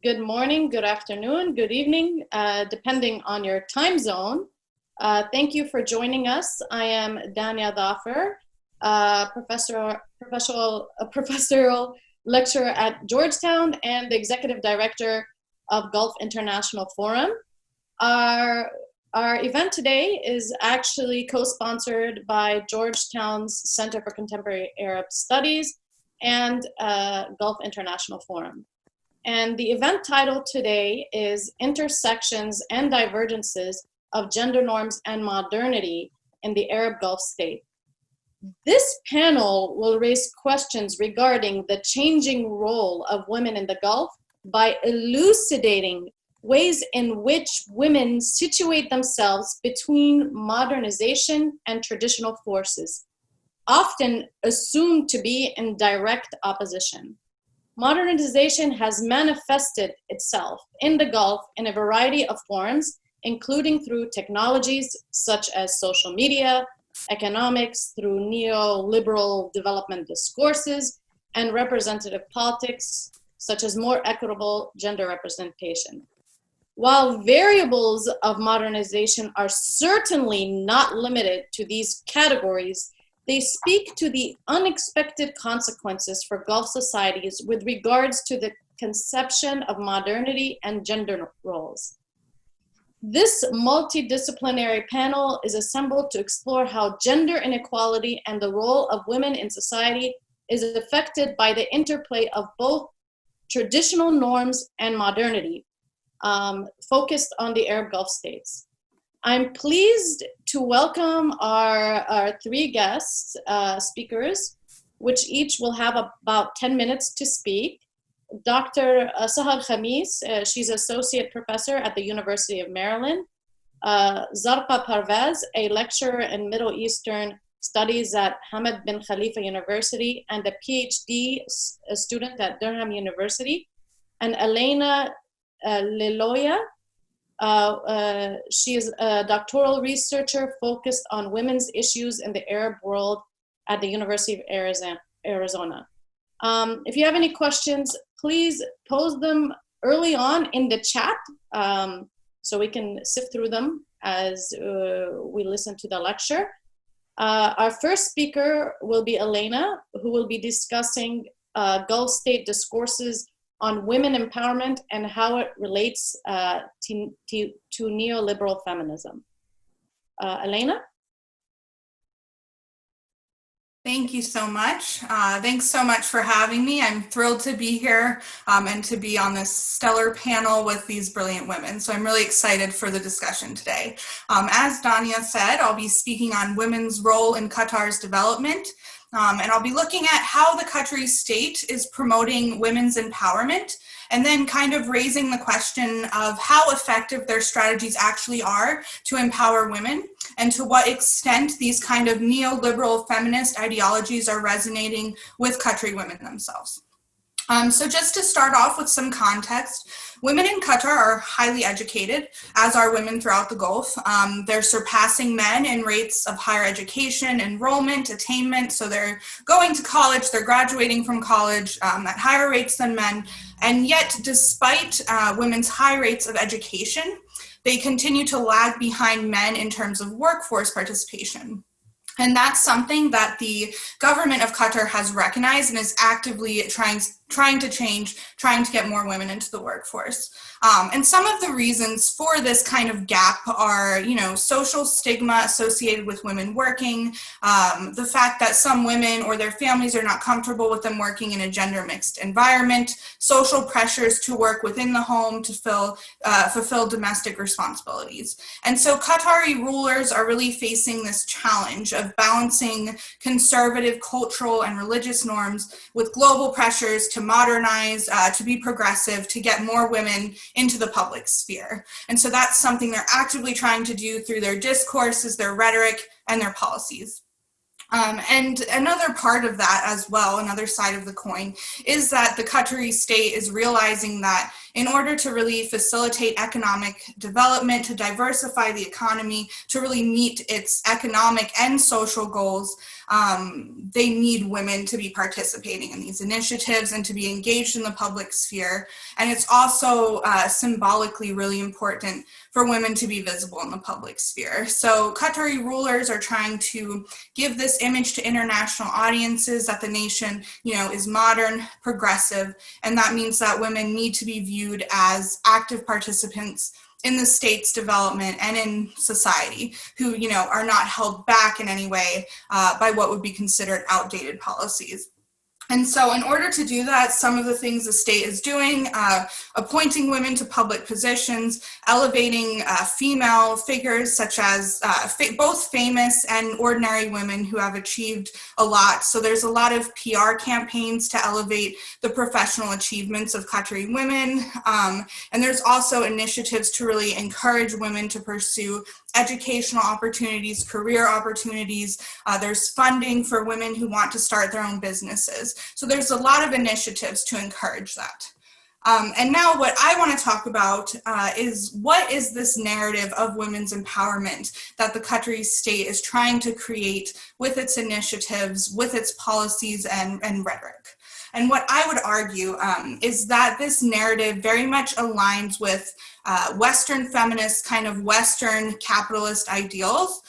good morning, good afternoon, good evening, depending on your time zone. Thank you for joining us. I am Dania Thafer, professorial lecturer at Georgetown and the executive director of Gulf International Forum. Our event today is actually co-sponsored by Georgetown's Center for Contemporary Arab Studies and Gulf International Forum. And the event title today is Intersections and Divergences of Gender Norms and Modernity in the Arab Gulf State. This panel will raise questions regarding the changing role of women in the Gulf by elucidating ways in which women situate themselves between modernization and traditional forces, often assumed to be in direct opposition. Modernization has manifested itself in the Gulf in a variety of forms, including through technologies such as social media, economics, through neoliberal development discourses, and representative politics, such as more equitable gender representation. While variables of modernization are certainly not limited to these categories, they speak to the unexpected consequences for Gulf societies with regards to the conception of modernity and gender roles. This multidisciplinary panel is assembled to explore how gender inequality and the role of women in society is affected by the interplay of both traditional norms and modernity, focused on the Arab Gulf states. I'm pleased to welcome our three guest speakers, which each will have about 10 minutes to speak. Dr. Sahar Khamis, she's associate professor at the University of Maryland. Zarqa Parvez, a lecturer in Middle Eastern Studies at Hamad bin Khalifa University and a PhD student at Durham University. And Alainna Liloia, she is a doctoral researcher focused on women's issues in the Arab world at the University of Arizona. If you have any questions, please pose them early on in the chat so we can sift through them as we listen to the lecture. Our first speaker will be Alainna, who will be discussing Gulf state discourses on women empowerment and how it relates to neoliberal feminism. Alainna? Thank you so much. Thanks so much for having me. I'm thrilled to be here and to be on this stellar panel with these brilliant women. So I'm really excited for the discussion today. As Dania said, I'll be speaking on women's role in Qatar's development. And I'll be looking at how the Qatari state is promoting women's empowerment and then kind of raising the question of how effective their strategies actually are to empower women and to what extent these kind of neoliberal feminist ideologies are resonating with Qatari women themselves. So just to start off with some context, women in Qatar are highly educated, as are women throughout the Gulf. They're surpassing men in rates of higher education, enrollment, attainment. So they're going to college, they're graduating from college at higher rates than men. And yet, despite women's high rates of education, they continue to lag behind men in terms of workforce participation. And that's something that the government of Qatar has recognized and is actively trying to change, trying to get more women into the workforce. And some of the reasons for this kind of gap are, social stigma associated with women working, the fact that some women or their families are not comfortable with them working in a gender mixed environment, social pressures to work within the home to fulfill domestic responsibilities. And so Qatari rulers are really facing this challenge of balancing conservative cultural and religious norms with global pressures to modernize, to be progressive, to get more women into the public sphere. And so that's something they're actively trying to do through their discourses, their rhetoric, and their policies. And another part of that as well, another side of the coin, is that the Qatari state is realizing that in order to really facilitate economic development, to diversify the economy, to really meet its economic and social goals, they need women to be participating in these initiatives and to be engaged in the public sphere. And it's also symbolically really important for women to be visible in the public sphere. So Qatari rulers are trying to give this image to international audiences that the nation, is modern, progressive, and that means that women need to be viewed as active participants in the state's development and in society who, are not held back in any way by what would be considered outdated policies. And so in order to do that, some of the things the state is doing, appointing women to public positions, elevating female figures such as both famous and ordinary women who have achieved a lot. So there's a lot of PR campaigns to elevate the professional achievements of Qatari women. And there's also initiatives to really encourage women to pursue educational opportunities, career opportunities. There's funding for women who want to start their own businesses. So there's a lot of initiatives to encourage that. And now what I want to talk about is what is this narrative of women's empowerment that the Qatari state is trying to create with its initiatives, with its policies and rhetoric. And what I would argue is that this narrative very much aligns with Western feminist, kind of Western capitalist ideals,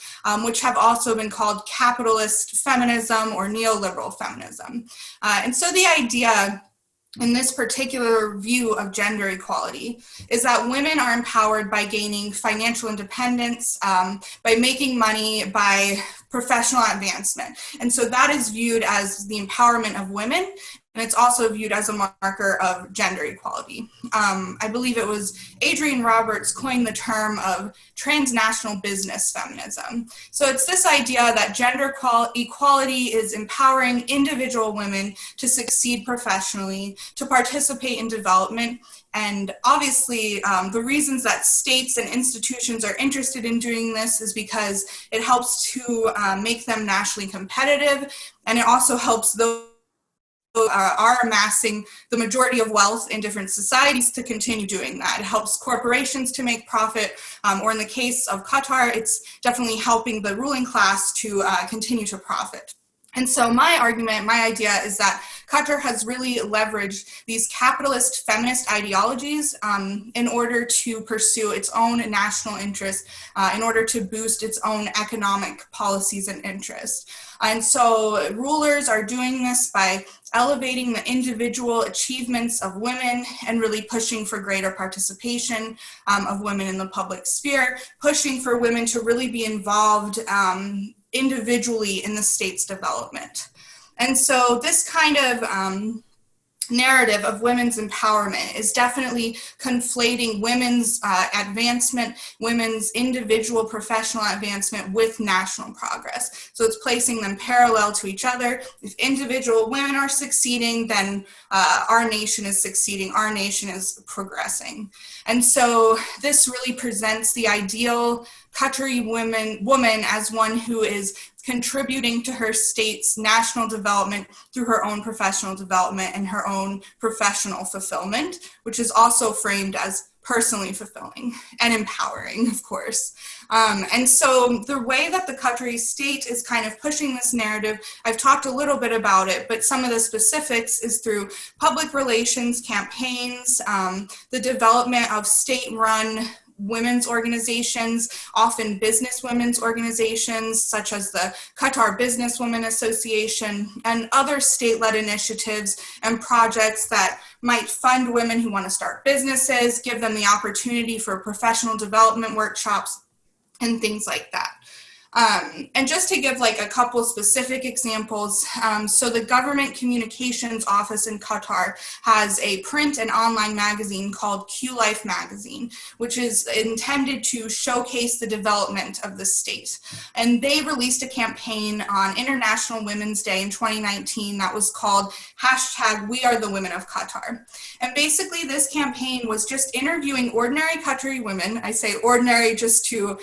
which have also been called capitalist feminism or neoliberal feminism. And so the idea in this particular view of gender equality is that women are empowered by gaining financial independence, by making money, by professional advancement. And so that is viewed as the empowerment of women, and it's also viewed as a marker of gender equality. I believe it was Adrienne Roberts coined the term of transnational business feminism. So it's this idea that gender equality is empowering individual women to succeed professionally, to participate in development. And obviously, the reasons that states and institutions are interested in doing this is because it helps to make them nationally competitive, and it also helps those are amassing the majority of wealth in different societies to continue doing that. It helps corporations to make profit, or in the case of Qatar, it's definitely helping the ruling class to continue to profit. And so my argument, my idea is that Qatar has really leveraged these capitalist feminist ideologies in order to pursue its own national interests, in order to boost its own economic policies and interests. And so rulers are doing this by elevating the individual achievements of women and really pushing for greater participation of women in the public sphere, pushing for women to really be involved individually in the state's development. And so this kind of narrative of women's empowerment is definitely conflating women's advancement, women's individual professional advancement with national progress. So it's placing them parallel to each other. If individual women are succeeding, then our nation is succeeding, our nation is progressing. And so this really presents the ideal Qatari woman as one who is contributing to her state's national development through her own professional development and her own professional fulfillment, which is also framed as personally fulfilling and empowering, of course. And so the way that the Qatari state is kind of pushing this narrative, I've talked a little bit about it, but some of the specifics is through public relations campaigns, the development of state-run women's organizations, often business women's organizations, such as the Qatar Businesswomen Association, and other state-led initiatives and projects that might fund women who want to start businesses, give them the opportunity for professional development workshops, and things like that. And just to give like a couple specific examples, so the Government Communications Office in Qatar has a print and online magazine called Q Life Magazine, which is intended to showcase the development of the state. And they released a campaign on International Women's Day in 2019 that was called #WeAreTheWomenOfQatar. And basically this campaign was just interviewing ordinary Qatari women. I say ordinary just to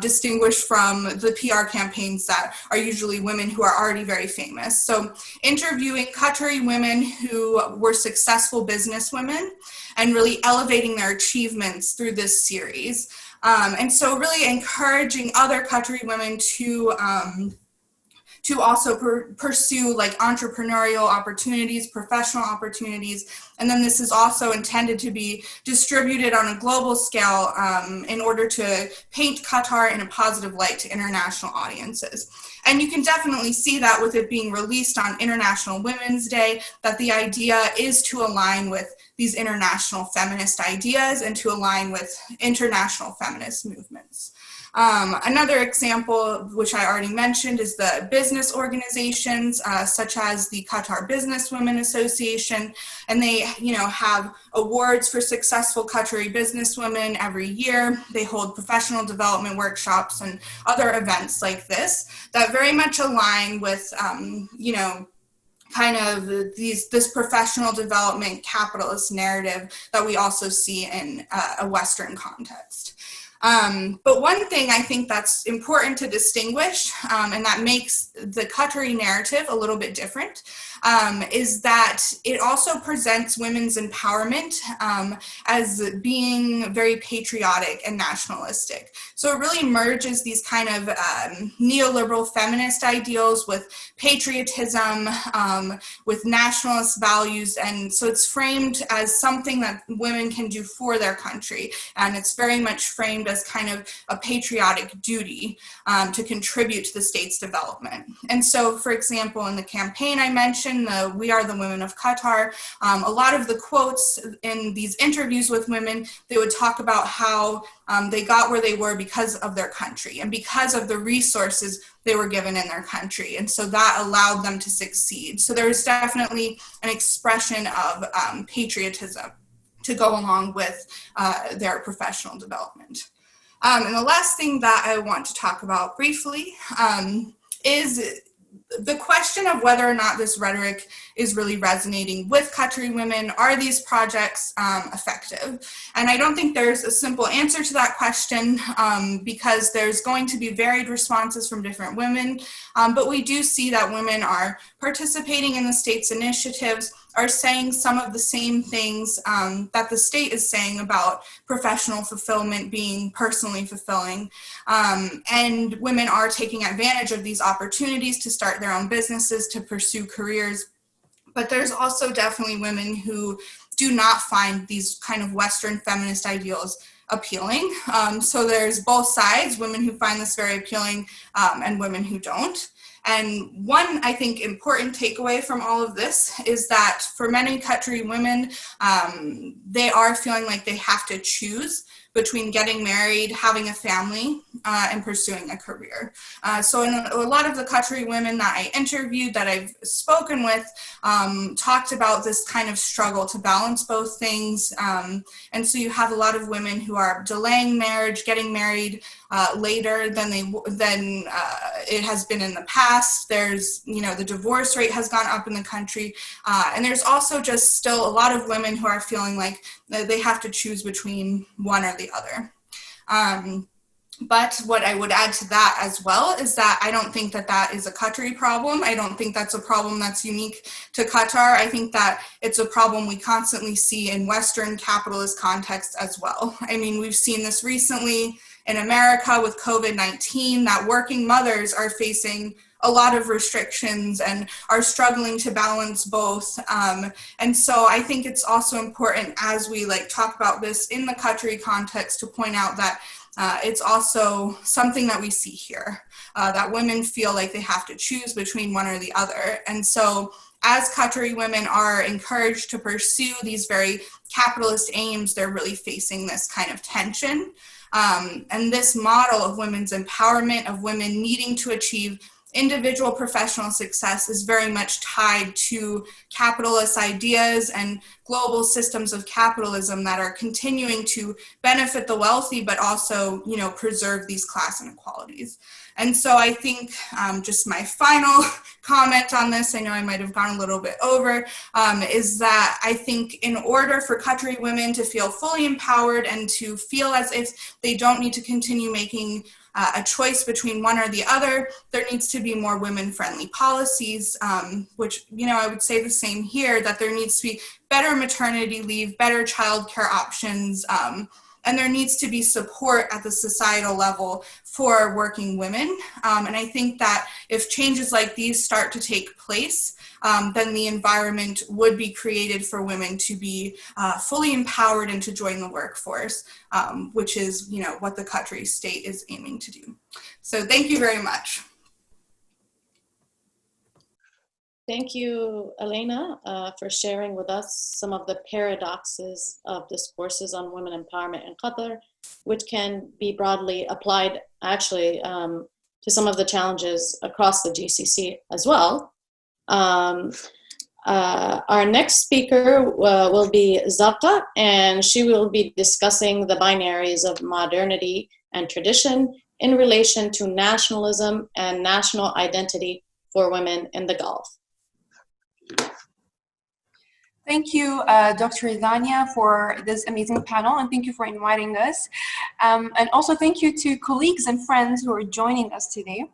distinguish from the PR campaigns that are usually women who are already very famous. So interviewing Qatari women who were successful businesswomen and really elevating their achievements through this series. And so really encouraging other Qatari women to also pursue like entrepreneurial opportunities, professional opportunities. And then this is also intended to be distributed on a global scale in order to paint Qatar in a positive light to international audiences. And you can definitely see that with it being released on International Women's Day, that the idea is to align with these international feminist ideas and to align with international feminist movements. Another example, which I already mentioned, is the business organizations, such as the Qatar Businesswomen Association, and they, have awards for successful Qatari businesswomen every year. They hold professional development workshops and other events like this that very much align with, kind of this professional development capitalist narrative that we also see in a Western context. But one thing I think that's important to distinguish, and that makes the Qatari narrative a little bit different, is that it also presents women's empowerment as being very patriotic and nationalistic. So it really merges these kind of neoliberal feminist ideals with patriotism, with nationalist values. And so it's framed as something that women can do for their country. And it's very much framed as kind of a patriotic duty to contribute to the state's development. And so, for example, in the campaign I mentioned, the We Are the Women of Qatar, a lot of the quotes in these interviews with women, they would talk about how they got where they were because of their country and because of the resources they were given in their country. And so that allowed them to succeed. So there's definitely an expression of patriotism to go along with their professional development. And the last thing that I want to talk about briefly is the question of whether or not this rhetoric is really resonating with Qatari women. Are these projects effective? And I don't think there's a simple answer to that question because there's going to be varied responses from different women. But we do see that women are participating in the state's initiatives, are saying some of the same things that the state is saying about professional fulfillment being personally fulfilling. And women are taking advantage of these opportunities to start their own businesses, to pursue careers. But there's also definitely women who do not find these kind of Western feminist ideals appealing. So there's both sides, women who find this very appealing and women who don't. And one, I think, important takeaway from all of this is that for many Qatari women, they are feeling like they have to choose between getting married, having a family, and pursuing a career. So in a lot of the Qatari women that I interviewed, that I've spoken with, talked about this kind of struggle to balance both things. And so you have a lot of women who are delaying marriage, getting married later than it has been in the past. There's, the divorce rate has gone up in the country. And there's also just still a lot of women who are feeling like they have to choose between one or the other. But what I would add to that as well is that I don't think that is a Qatari problem. I don't think that's a problem that's unique to Qatar. I think that it's a problem we constantly see in Western capitalist contexts as well. I mean, we've seen this recently in America with COVID-19, that working mothers are facing a lot of restrictions and are struggling to balance both. And so I think it's also important as we talk about this in the Qatari context to point out that it's also something that we see here, that women feel like they have to choose between one or the other. And so as Qatari women are encouraged to pursue these very capitalist aims, they're really facing this kind of tension. And this model of women's empowerment, of women needing to achieve individual professional success, is very much tied to capitalist ideas and global systems of capitalism that are continuing to benefit the wealthy, but also, preserve these class inequalities. And so I think just my final comment on this, I know I might have gone a little bit over, is that I think in order for Qatari women to feel fully empowered and to feel as if they don't need to continue making a choice between one or the other, there needs to be more women-friendly policies, which, I would say the same here, that there needs to be better maternity leave, better childcare options, and there needs to be support at the societal level for working women. And I think that if changes like these start to take place, then the environment would be created for women to be fully empowered and to join the workforce, which is, what the Qatari state is aiming to do. So thank you very much. Thank you, Alainna, for sharing with us some of the paradoxes of discourses on women empowerment in Qatar, which can be broadly applied actually to some of the challenges across the GCC as well. Our next speaker will be Zarqa, and she will be discussing the binaries of modernity and tradition in relation to nationalism and national identity for women in the Gulf. Thank you, Dr. Dania, for this amazing panel, and thank you for inviting us. And also thank you to colleagues and friends who are joining us today.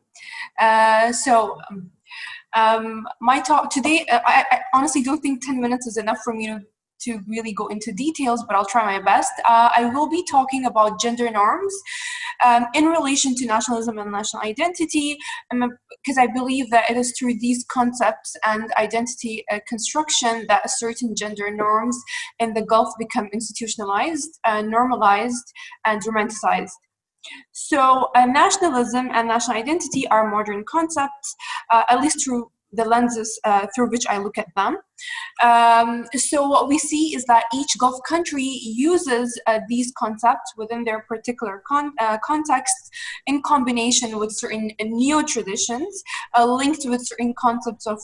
My talk today, I honestly don't think 10 minutes is enough for me to really go into details, but I'll try my best. I will be talking about gender norms in relation to nationalism and national identity, because I believe that it is through these concepts and identity construction that certain gender norms in the Gulf become institutionalized, normalized, and romanticized. So nationalism and national identity are modern concepts, at least through the lenses through which I look at them. So what we see is that each Gulf country uses these concepts within their particular contexts in combination with certain neo-traditions linked with certain concepts of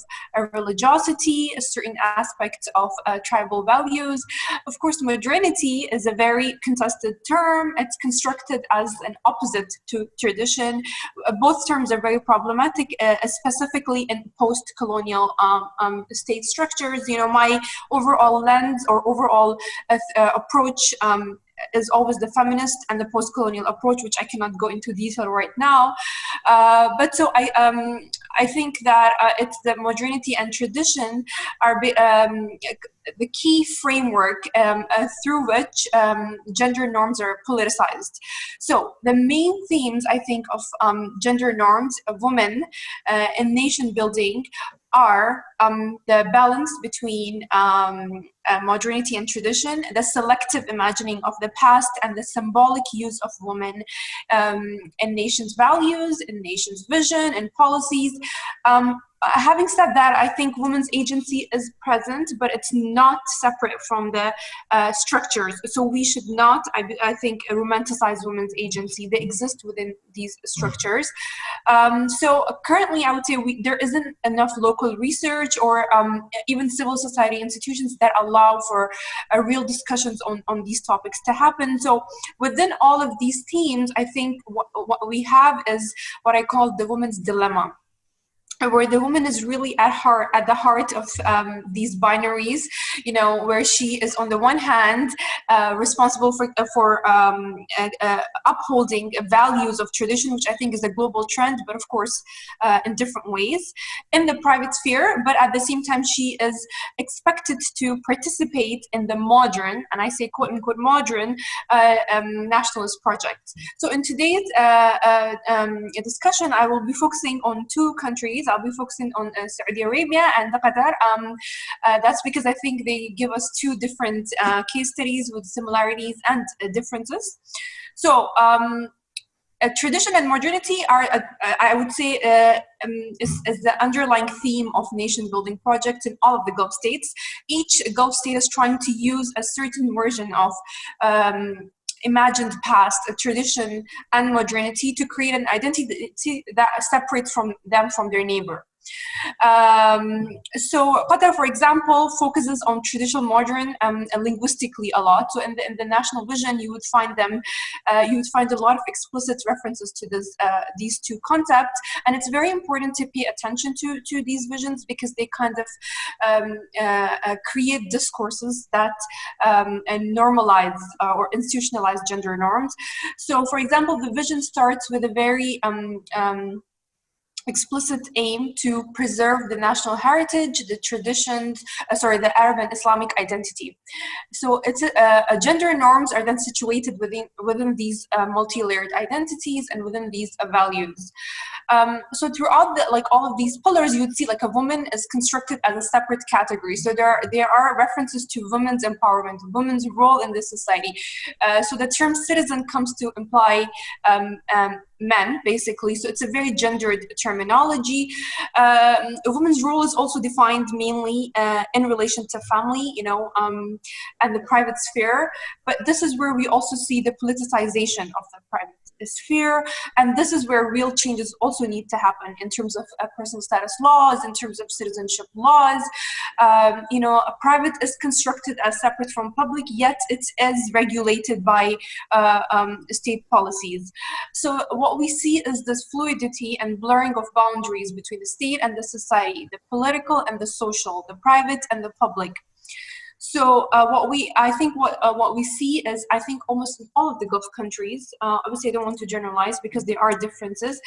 religiosity, certain aspects of tribal values. Of course, modernity is a very contested term. It's constructed as an opposite to tradition. Both terms are very problematic, specifically in post-colonial state structures. My overall lens or overall approach is always the feminist and the post-colonial approach, which I cannot go into detail right now. But so I think that it's the modernity and tradition are the key framework through which gender norms are politicized. So the main themes, I think, of gender norms of women in nation building are the balance between modernity and tradition, the selective imagining of the past, and the symbolic use of women in nations' values, in nations' vision, and policies. Having said that, I think women's agency is present, but it's not separate from the structures. So we should not, I think, romanticize women's agency. They exist within these structures. So currently, I would say there isn't enough local research or even civil society institutions that allow for real discussions on these topics to happen. So within all of these themes, I think what we have is what I call the woman's dilemma, where the woman is really at the heart of these binaries, where she is on the one hand responsible for upholding values of tradition, which I think is a global trend, but of course in different ways in the private sphere. But at the same time, she is expected to participate in the modern, and I say quote unquote modern, nationalist projects. So in today's discussion, I will be focusing on two countries. I'll be focusing on Saudi Arabia and Qatar. That's because I think they give us two different case studies with similarities and differences. So tradition and modernity are, I would say, is the underlying theme of nation-building projects in all of the Gulf states. Each Gulf state is trying to use a certain version of imagined past, a tradition, and modernity to create an identity that separates them from their neighbor. So Qatar, for example, focuses on traditional modern linguistically a lot. So in the national vision, you would find a lot of explicit references to these two concepts, and it's very important to pay attention to these visions because they kind of create discourses that normalize or institutionalize gender norms. So, for example, the vision starts with a very explicit aim to preserve the national heritage, the traditions, the Arab and Islamic identity. So it's gender norms are then situated within these multi-layered identities and within these values. So throughout all of these pillars, you would see like a woman is constructed as a separate category. So there are references to women's empowerment, women's role in this society. So the term citizen comes to imply men, basically. So it's a very gendered terminology. A woman's role is also defined mainly in relation to family, and the private sphere. But this is where we also see the politicization of the private sphere, and this is where real changes also need to happen in terms of personal status laws, in terms of citizenship laws. A private is constructed as separate from public, yet it is regulated by state policies. So what we see is this fluidity and blurring of boundaries between the state and the society, the political and the social, the private and the public. So what we see is, I think almost in all of the Gulf countries, obviously I don't want to generalize because there are differences,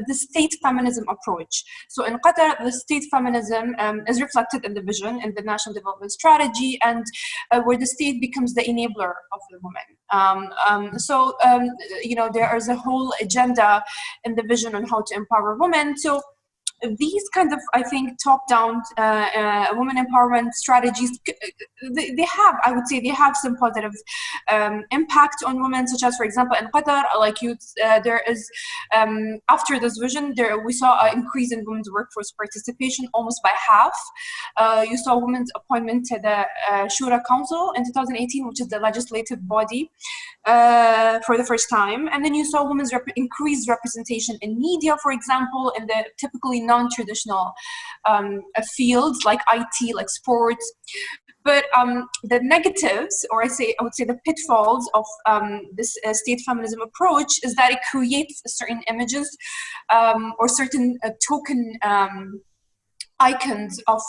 the state feminism approach. So in Qatar, the state feminism is reflected in the vision, in the National Development Strategy, and where the state becomes the enabler of the woman. There is a whole agenda in the vision on how to empower women. So these kind of, I think, top-down women empowerment strategies, they have some positive impact on women, such as, for example, in Qatar, there is, after this vision, we saw an increase in women's workforce participation almost by half. You saw women's appointment to the Shura Council in 2018, which is the legislative body, for the first time. And then you saw women's increased representation in media, for example, in the typically non-traditional fields like IT, like sports. But the negatives, or I would say the pitfalls of this state feminism approach is that it creates certain images or certain token icons of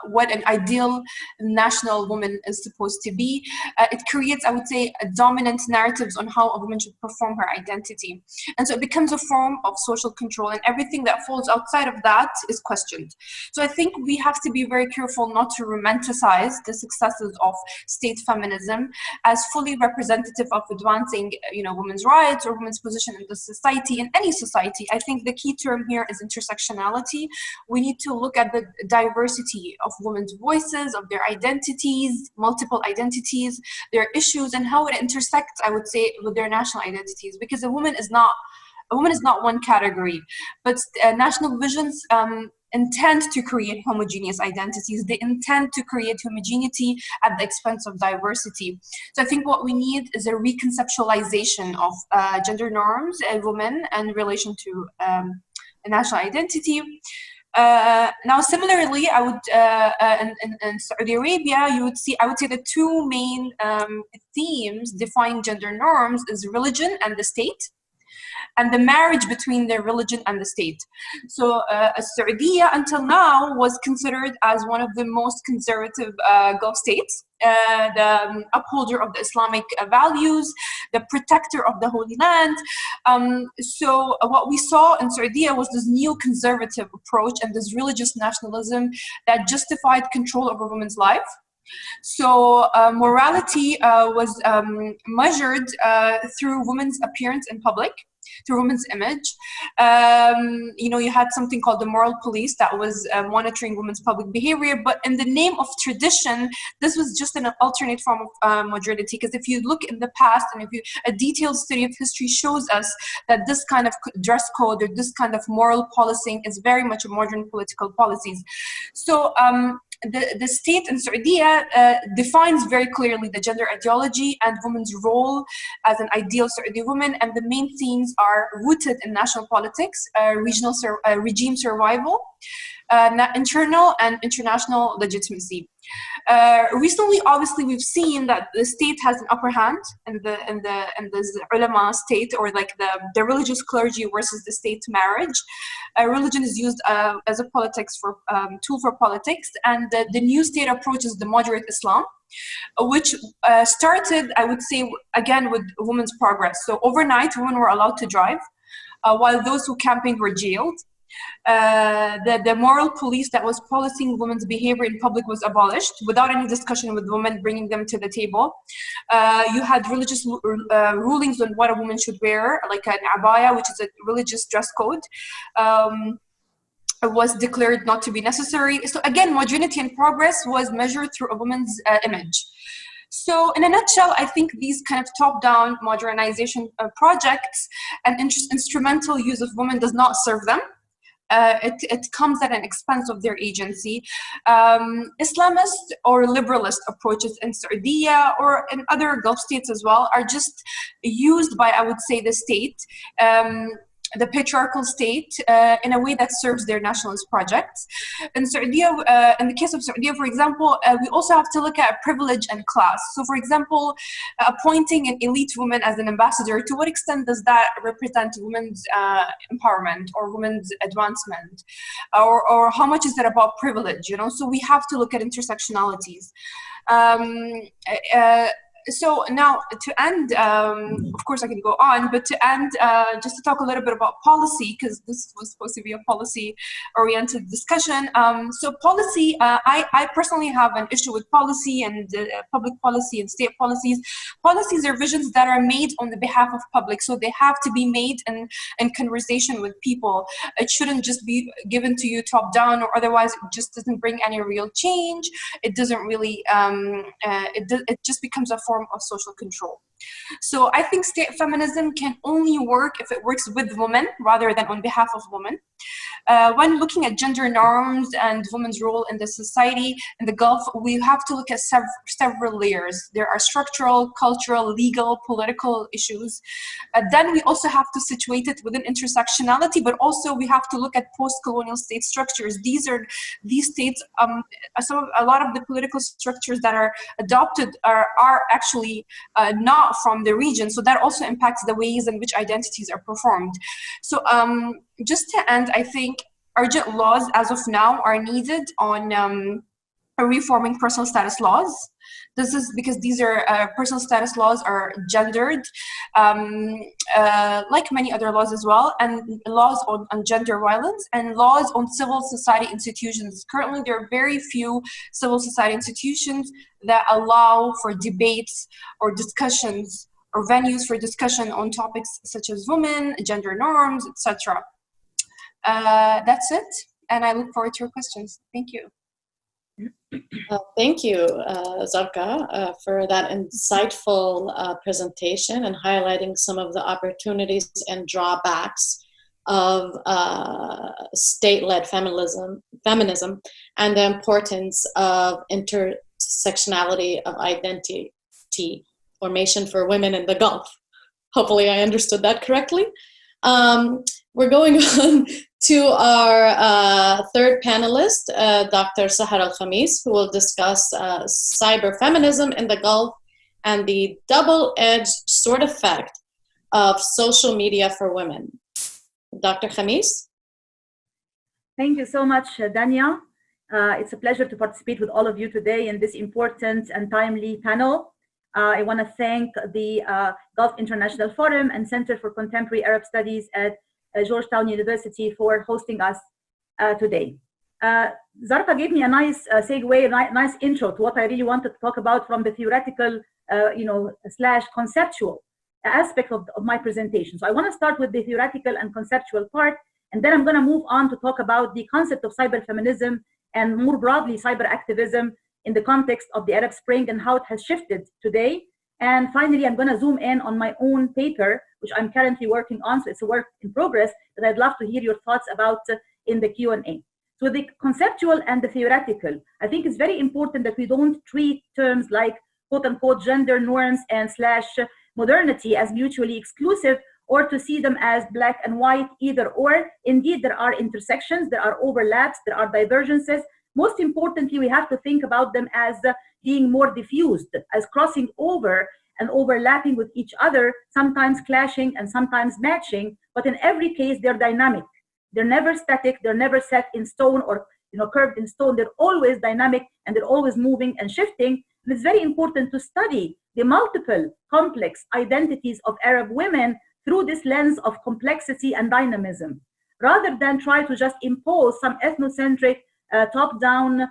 what an ideal national woman is supposed to be. It creates, I would say, dominant narratives on how a woman should perform her identity. And so it becomes a form of social control, and everything that falls outside of that is questioned. So I think we have to be very careful not to romanticize the successes of state feminism as fully representative of advancing, women's rights or women's position in the society, in any society. I think the key term here is intersectionality. We need to look at the diversity of women's voices, of their identities, multiple identities, their issues, and how it intersects, I would say, with their national identities. Because a woman is not one category, but national visions intend to create homogeneous identities. They intend to create homogeneity at the expense of diversity. So I think what we need is a reconceptualization of gender norms and women in relation to a national identity. Now, similarly, I would in Saudi Arabia, I would say the two main themes defining gender norms is religion and the state, and the marriage between the religion and the state. So Saudi until now was considered as one of the most conservative Gulf states, the upholder of the Islamic values, the protector of the Holy Land. So what we saw in Saudi was this neoconservative approach and this religious nationalism that justified control over women's life. So morality was measured through women's appearance in public, through women's image. You had something called the moral police that was monitoring women's public behavior, but in the name of tradition, this was just an alternate form of modernity. Because if you look in the past, and a detailed study of history shows us that this kind of dress code or this kind of moral policing is very much a modern political policies. So the state in Saudi defines very clearly the gender ideology and women's role as an ideal Saudi woman, and the main themes are rooted in national politics, regional regime survival, internal and international legitimacy. Recently, obviously, we've seen that the state has an upper hand in the ulama state, or like the religious clergy versus the state marriage. Religion is used as a tool for politics, and the new state approach is the moderate Islam, which started, I would say, again with women's progress. So overnight, women were allowed to drive, while those who campaigned were jailed. The moral police that was policing women's behavior in public was abolished without any discussion with women, bringing them to the table. You had religious rulings on what a woman should wear, like an abaya, which is a religious dress code. Was declared not to be necessary. So again, modernity and progress was measured through a woman's image. So in a nutshell, I think these kind of top-down modernization projects and instrumental use of women does not serve them. It comes at an expense of their agency. Islamist or liberalist approaches in Saudi or in other Gulf states as well are just used by, I would say, the state, the patriarchal state, in a way that serves their nationalist projects. In Saudi, in the case of Saudi, for example, we also have to look at privilege and class. So, for example, appointing an elite woman as an ambassador, to what extent does that represent women's empowerment or women's advancement? Or how much is it about privilege, you know? So we have to look at intersectionalities. So now to end, of course I can go on, but to end, just to talk a little bit about policy, because this was supposed to be a policy-oriented discussion. So policy, I personally have an issue with policy and public policy and state policies. Policies are visions that are made on the behalf of public, so they have to be made in conversation with people. It shouldn't just be given to you top-down, or otherwise it just doesn't bring any real change. It doesn't really, it just becomes a form of social control. So I think state feminism can only work if it works with women rather than on behalf of women. When looking at gender norms and women's role in the society in the Gulf, we have to look at several layers. There are structural, cultural, legal, political issues. Then we also have to situate it within intersectionality, but also we have to look at post-colonial state structures. These states, a lot of the political structures that are adopted are actually not from the region, so that also impacts the ways in which identities are performed. So just to end, I think urgent laws as of now are needed on reforming personal status laws. This is because these are personal status laws are gendered, like many other laws as well, and laws on gender violence and laws on civil society institutions. Currently, there are very few civil society institutions that allow for debates or discussions or venues for discussion on topics such as women, gender norms, etc. That's it, and I look forward to your questions. Thank you. Thank you, Zarqa, for that insightful presentation and highlighting some of the opportunities and drawbacks of state-led feminism and the importance of intersectionality of identity formation for women in the Gulf. Hopefully I understood that correctly. We're going on to our third panelist, Dr. Sahar Al-Khamis, who will discuss cyber feminism in the Gulf and the double-edged sword effect of social media for women. Dr. Khamis? Thank you so much, Dania. It's a pleasure to participate with all of you today in this important and timely panel. I want to thank the Gulf International Forum and Center for Contemporary Arab Studies at Georgetown University for hosting us today. Zarqa gave me a nice segue, a nice intro to what I really wanted to talk about from the theoretical, / conceptual aspect of my presentation. So I want to start with the theoretical and conceptual part, and then I'm going to move on to talk about the concept of cyber feminism and more broadly cyber activism in the context of the Arab Spring and how it has shifted today. And finally, I'm going to zoom in on my own paper, which I'm currently working on. So it's a work in progress that I'd love to hear your thoughts about in the Q&A. So the conceptual and the theoretical, I think it's very important that we don't treat terms like quote unquote gender norms and slash modernity as mutually exclusive, or to see them as black and white, either or. Indeed, there are intersections, there are overlaps, there are divergences. Most importantly, we have to think about them as being more diffused, as crossing over and overlapping with each other, sometimes clashing and sometimes matching, but in every case, they're dynamic. They're never static, they're never set in stone or curved in stone. They're always dynamic and they're always moving and shifting. And it's very important to study the multiple complex identities of Arab women through this lens of complexity and dynamism, rather than try to just impose some ethnocentric, top-down,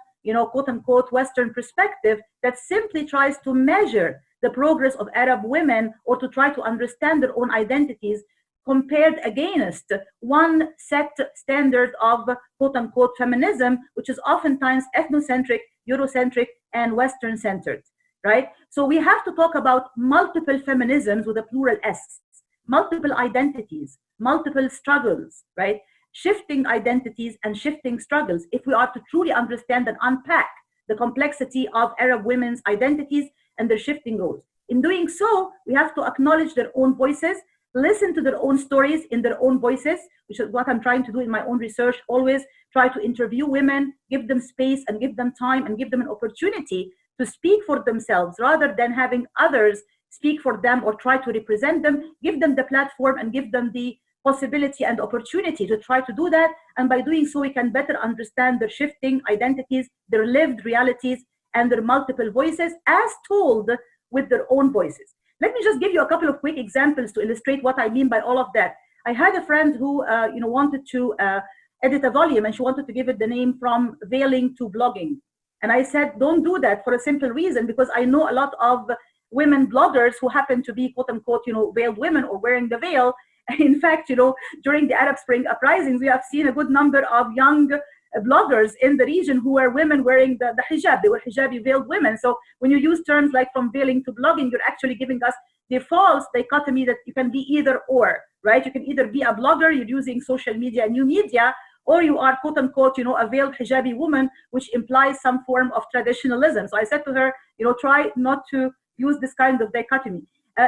quote unquote Western perspective that simply tries to measure the progress of Arab women or to try to understand their own identities compared against one set standard of quote unquote feminism, which is oftentimes ethnocentric, Eurocentric, and Western centered, right? So we have to talk about multiple feminisms with a plural S, multiple identities, multiple struggles, right? Shifting identities and shifting struggles, if we are to truly understand and unpack the complexity of Arab women's identities and their shifting roles. In doing so, we have to acknowledge their own voices, listen to their own stories in their own voices, which is what I'm trying to do in my own research, always try to interview women, give them space and give them time and give them an opportunity to speak for themselves rather than having others speak for them or try to represent them. Give them the platform and give them the possibility and opportunity to try to do that. And by doing so, we can better understand their shifting identities, their lived realities, and their multiple voices as told with their own voices. Let me just give you a couple of quick examples to illustrate what I mean by all of that. I had a friend who wanted to edit a volume, and she wanted to give it the name From Veiling to Blogging. And I said, don't do that, for a simple reason, because I know a lot of women bloggers who happen to be quote unquote, veiled women or wearing the veil. In fact, during the Arab Spring uprisings, we have seen a good number of young bloggers in the region who were women wearing the hijab. They were hijabi veiled women. So when you use terms like from veiling to blogging, you're actually giving us the false dichotomy that you can be either or, right? You can either be a blogger, you're using social media and new media, or you are quote unquote, a veiled hijabi woman, which implies some form of traditionalism. So I said to her, try not to use this kind of dichotomy.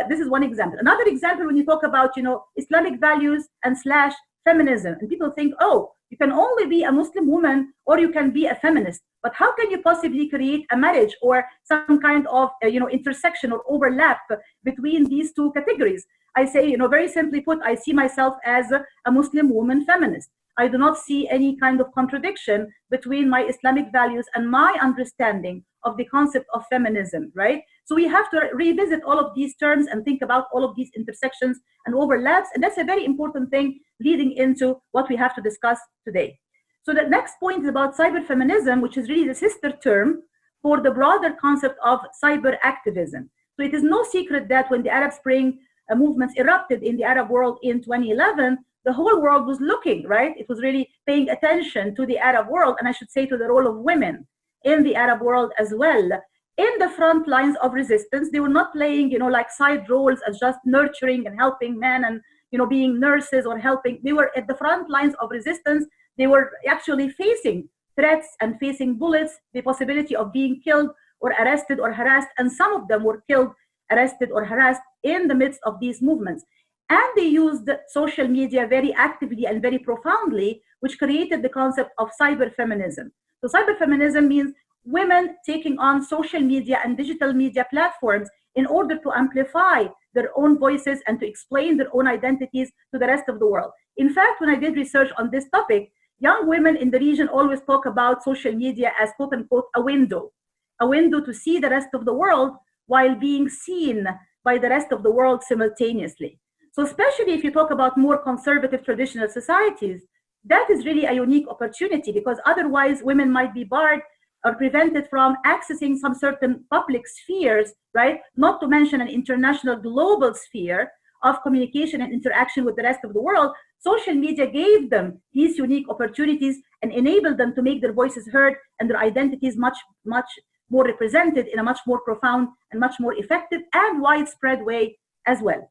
This is one example. Another example, when you talk about, Islamic values and slash feminism, and people think, oh, you can only be a Muslim woman or you can be a feminist. But how can you possibly create a marriage or some kind of, intersection or overlap between these two categories? I say, very simply put, I see myself as a Muslim woman feminist. I do not see any kind of contradiction between my Islamic values and my understanding of the concept of feminism, right? So we have to revisit all of these terms and think about all of these intersections and overlaps. And that's a very important thing leading into what we have to discuss today. So the next point is about cyberfeminism, which is really the sister term for the broader concept of cyber activism. So it is no secret that when the Arab Spring movements erupted in the Arab world in 2011, the whole world was looking, right? It was really paying attention to the Arab world, and I should say to the role of women in the Arab world as well. In the front lines of resistance, they were not playing, like side roles as just nurturing and helping men and, being nurses or helping. They were at the front lines of resistance. They were actually facing threats and facing bullets, the possibility of being killed or arrested or harassed. And some of them were killed, arrested or harassed in the midst of these movements. And they used social media very actively and very profoundly, which created the concept of cyberfeminism. So cyberfeminism means women taking on social media and digital media platforms in order to amplify their own voices and to explain their own identities to the rest of the world. In fact, when I did research on this topic, young women in the region always talk about social media as quote unquote a window to see the rest of the world while being seen by the rest of the world simultaneously. So especially if you talk about more conservative traditional societies, that is really a unique opportunity, because otherwise women might be barred or prevented from accessing some certain public spheres, right? Not to mention an international global sphere of communication and interaction with the rest of the world. Social media gave them these unique opportunities and enabled them to make their voices heard and their identities much, much more represented in a much more profound and much more effective and widespread way as well.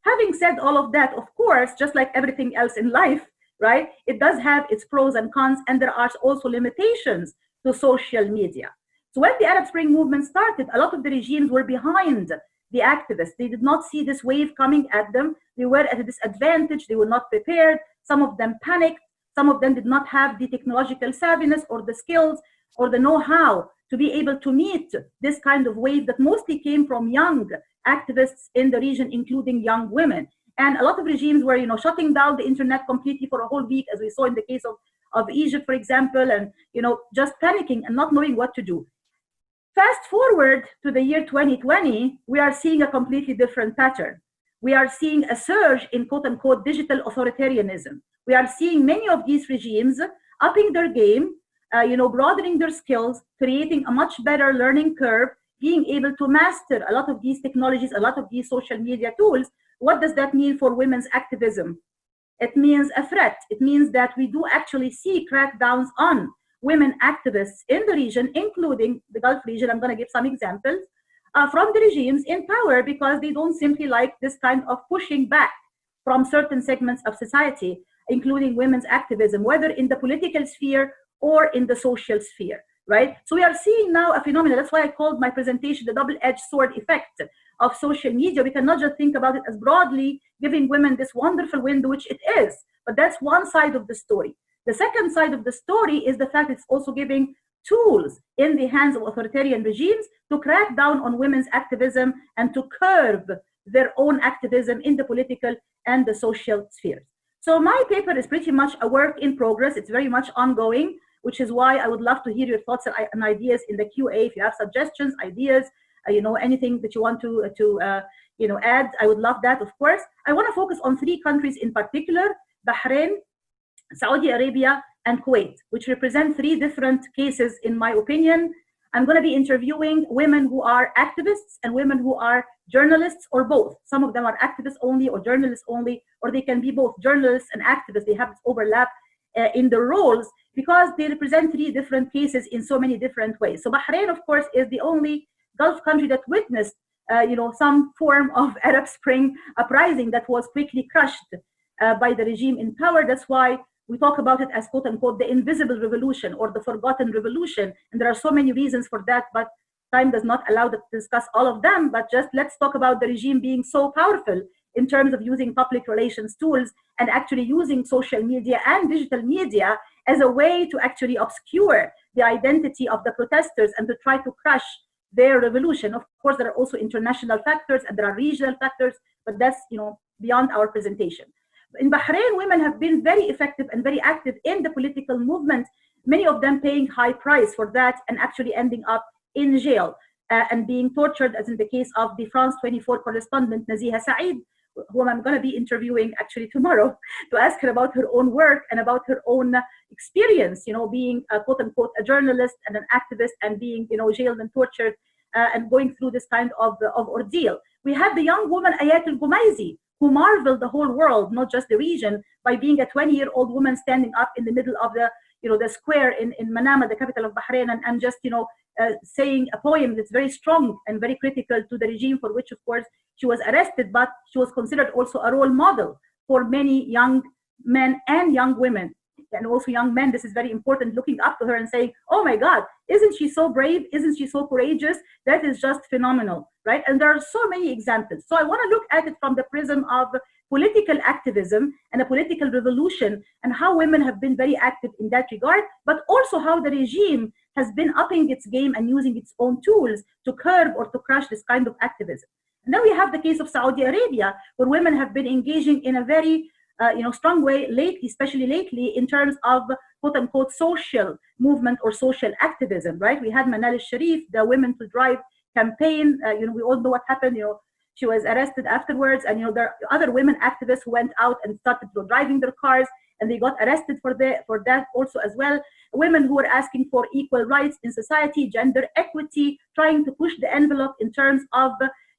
Having said all of that, of course, just like everything else in life, right? It does have its pros and cons, and there are also limitations to social media. So when the Arab Spring movement started, a lot of the regimes were behind the activists. They did not see this wave coming at them. They were at a disadvantage. They were not prepared. Some of them panicked. Some of them did not have the technological savviness or the skills or the know-how to be able to meet this kind of wave that mostly came from young activists in the region, including young women. And a lot of regimes were, shutting down the internet completely for a whole week, as we saw in the case of Egypt, for example, and, just panicking and not knowing what to do. Fast forward to the year 2020, we are seeing a completely different pattern. We are seeing a surge in quote-unquote digital authoritarianism. We are seeing many of these regimes upping their game, broadening their skills, creating a much better learning curve, being able to master a lot of these technologies, a lot of these social media tools. What does that mean for women's activism? It means a threat. It means that we do actually see crackdowns on women activists in the region, including the Gulf region. I'm going to give some examples from the regimes in power, because they don't simply like this kind of pushing back from certain segments of society, including women's activism, whether in the political sphere or in the social sphere, right? So we are seeing now a phenomenon. That's why I called my presentation the double-edged sword effect of social media. We cannot just think about it as broadly giving women this wonderful window, which it is, but that's one side of the story. The second side of the story is the fact it's also giving tools in the hands of authoritarian regimes to crack down on women's activism and to curb their own activism in the political and the social spheres. So my paper is pretty much a work in progress. It's very much ongoing, which is why I would love to hear your thoughts and ideas in the QA. If you have suggestions, ideas, anything that you want to add, I would love that, of course. I want to focus on 3 countries in particular: Bahrain, Saudi Arabia, and Kuwait, which represent 3 different cases, in my opinion. I'm going to be interviewing women who are activists and women who are journalists, or both. Some of them are activists only or journalists only, or they can be both journalists and activists. They have this overlap in their roles because they represent 3 different cases in so many different ways. So Bahrain, of course, is the only Gulf country that witnessed some form of Arab Spring uprising that was quickly crushed by the regime in power. That's why we talk about it as quote unquote the invisible revolution or the forgotten revolution. And there are so many reasons for that, but time does not allow us to discuss all of them. But just let's talk about the regime being so powerful in terms of using public relations tools and actually using social media and digital media as a way to actually obscure the identity of the protesters and to try to crush their revolution. Of course, there are also international factors and there are regional factors, but that's beyond our presentation. In Bahrain, women have been very effective and very active in the political movement, many of them paying high price for that and actually ending up in jail and being tortured, as in the case of the France 24 correspondent Naziha Saeed, whom I'm going to be interviewing actually tomorrow to ask her about her own work and about her own experience, being a quote unquote a journalist and an activist and being jailed and tortured and going through this kind of ordeal. We had the young woman Ayat al-Gumaizi, who marveled the whole world, not just the region, by being a 20-year-old woman standing up in the middle of the square in Manama, the capital of Bahrain, and just saying a poem that's very strong and very critical to the regime, for which of course she was arrested, but she was considered also a role model for many young men and young women, and also young men. This is very important, looking up to her and saying, oh my God, isn't she so brave? Isn't she so courageous? That is just phenomenal, right? And there are so many examples. So I want to look at it from the prism of political activism and a political revolution and how women have been very active in that regard, but also how the regime has been upping its game and using its own tools to curb or to crush this kind of activism. And then we have the case of Saudi Arabia, where women have been engaging in a very strong way lately, especially lately, in terms of quote unquote social movement or social activism, right? We had Manal al-Sharif, the Women to Drive campaign. We all know what happened. She was arrested afterwards, and there are other women activists who went out and started driving their cars, and they got arrested for that also as well. Women who were asking for equal rights in society, gender equity, trying to push the envelope in terms of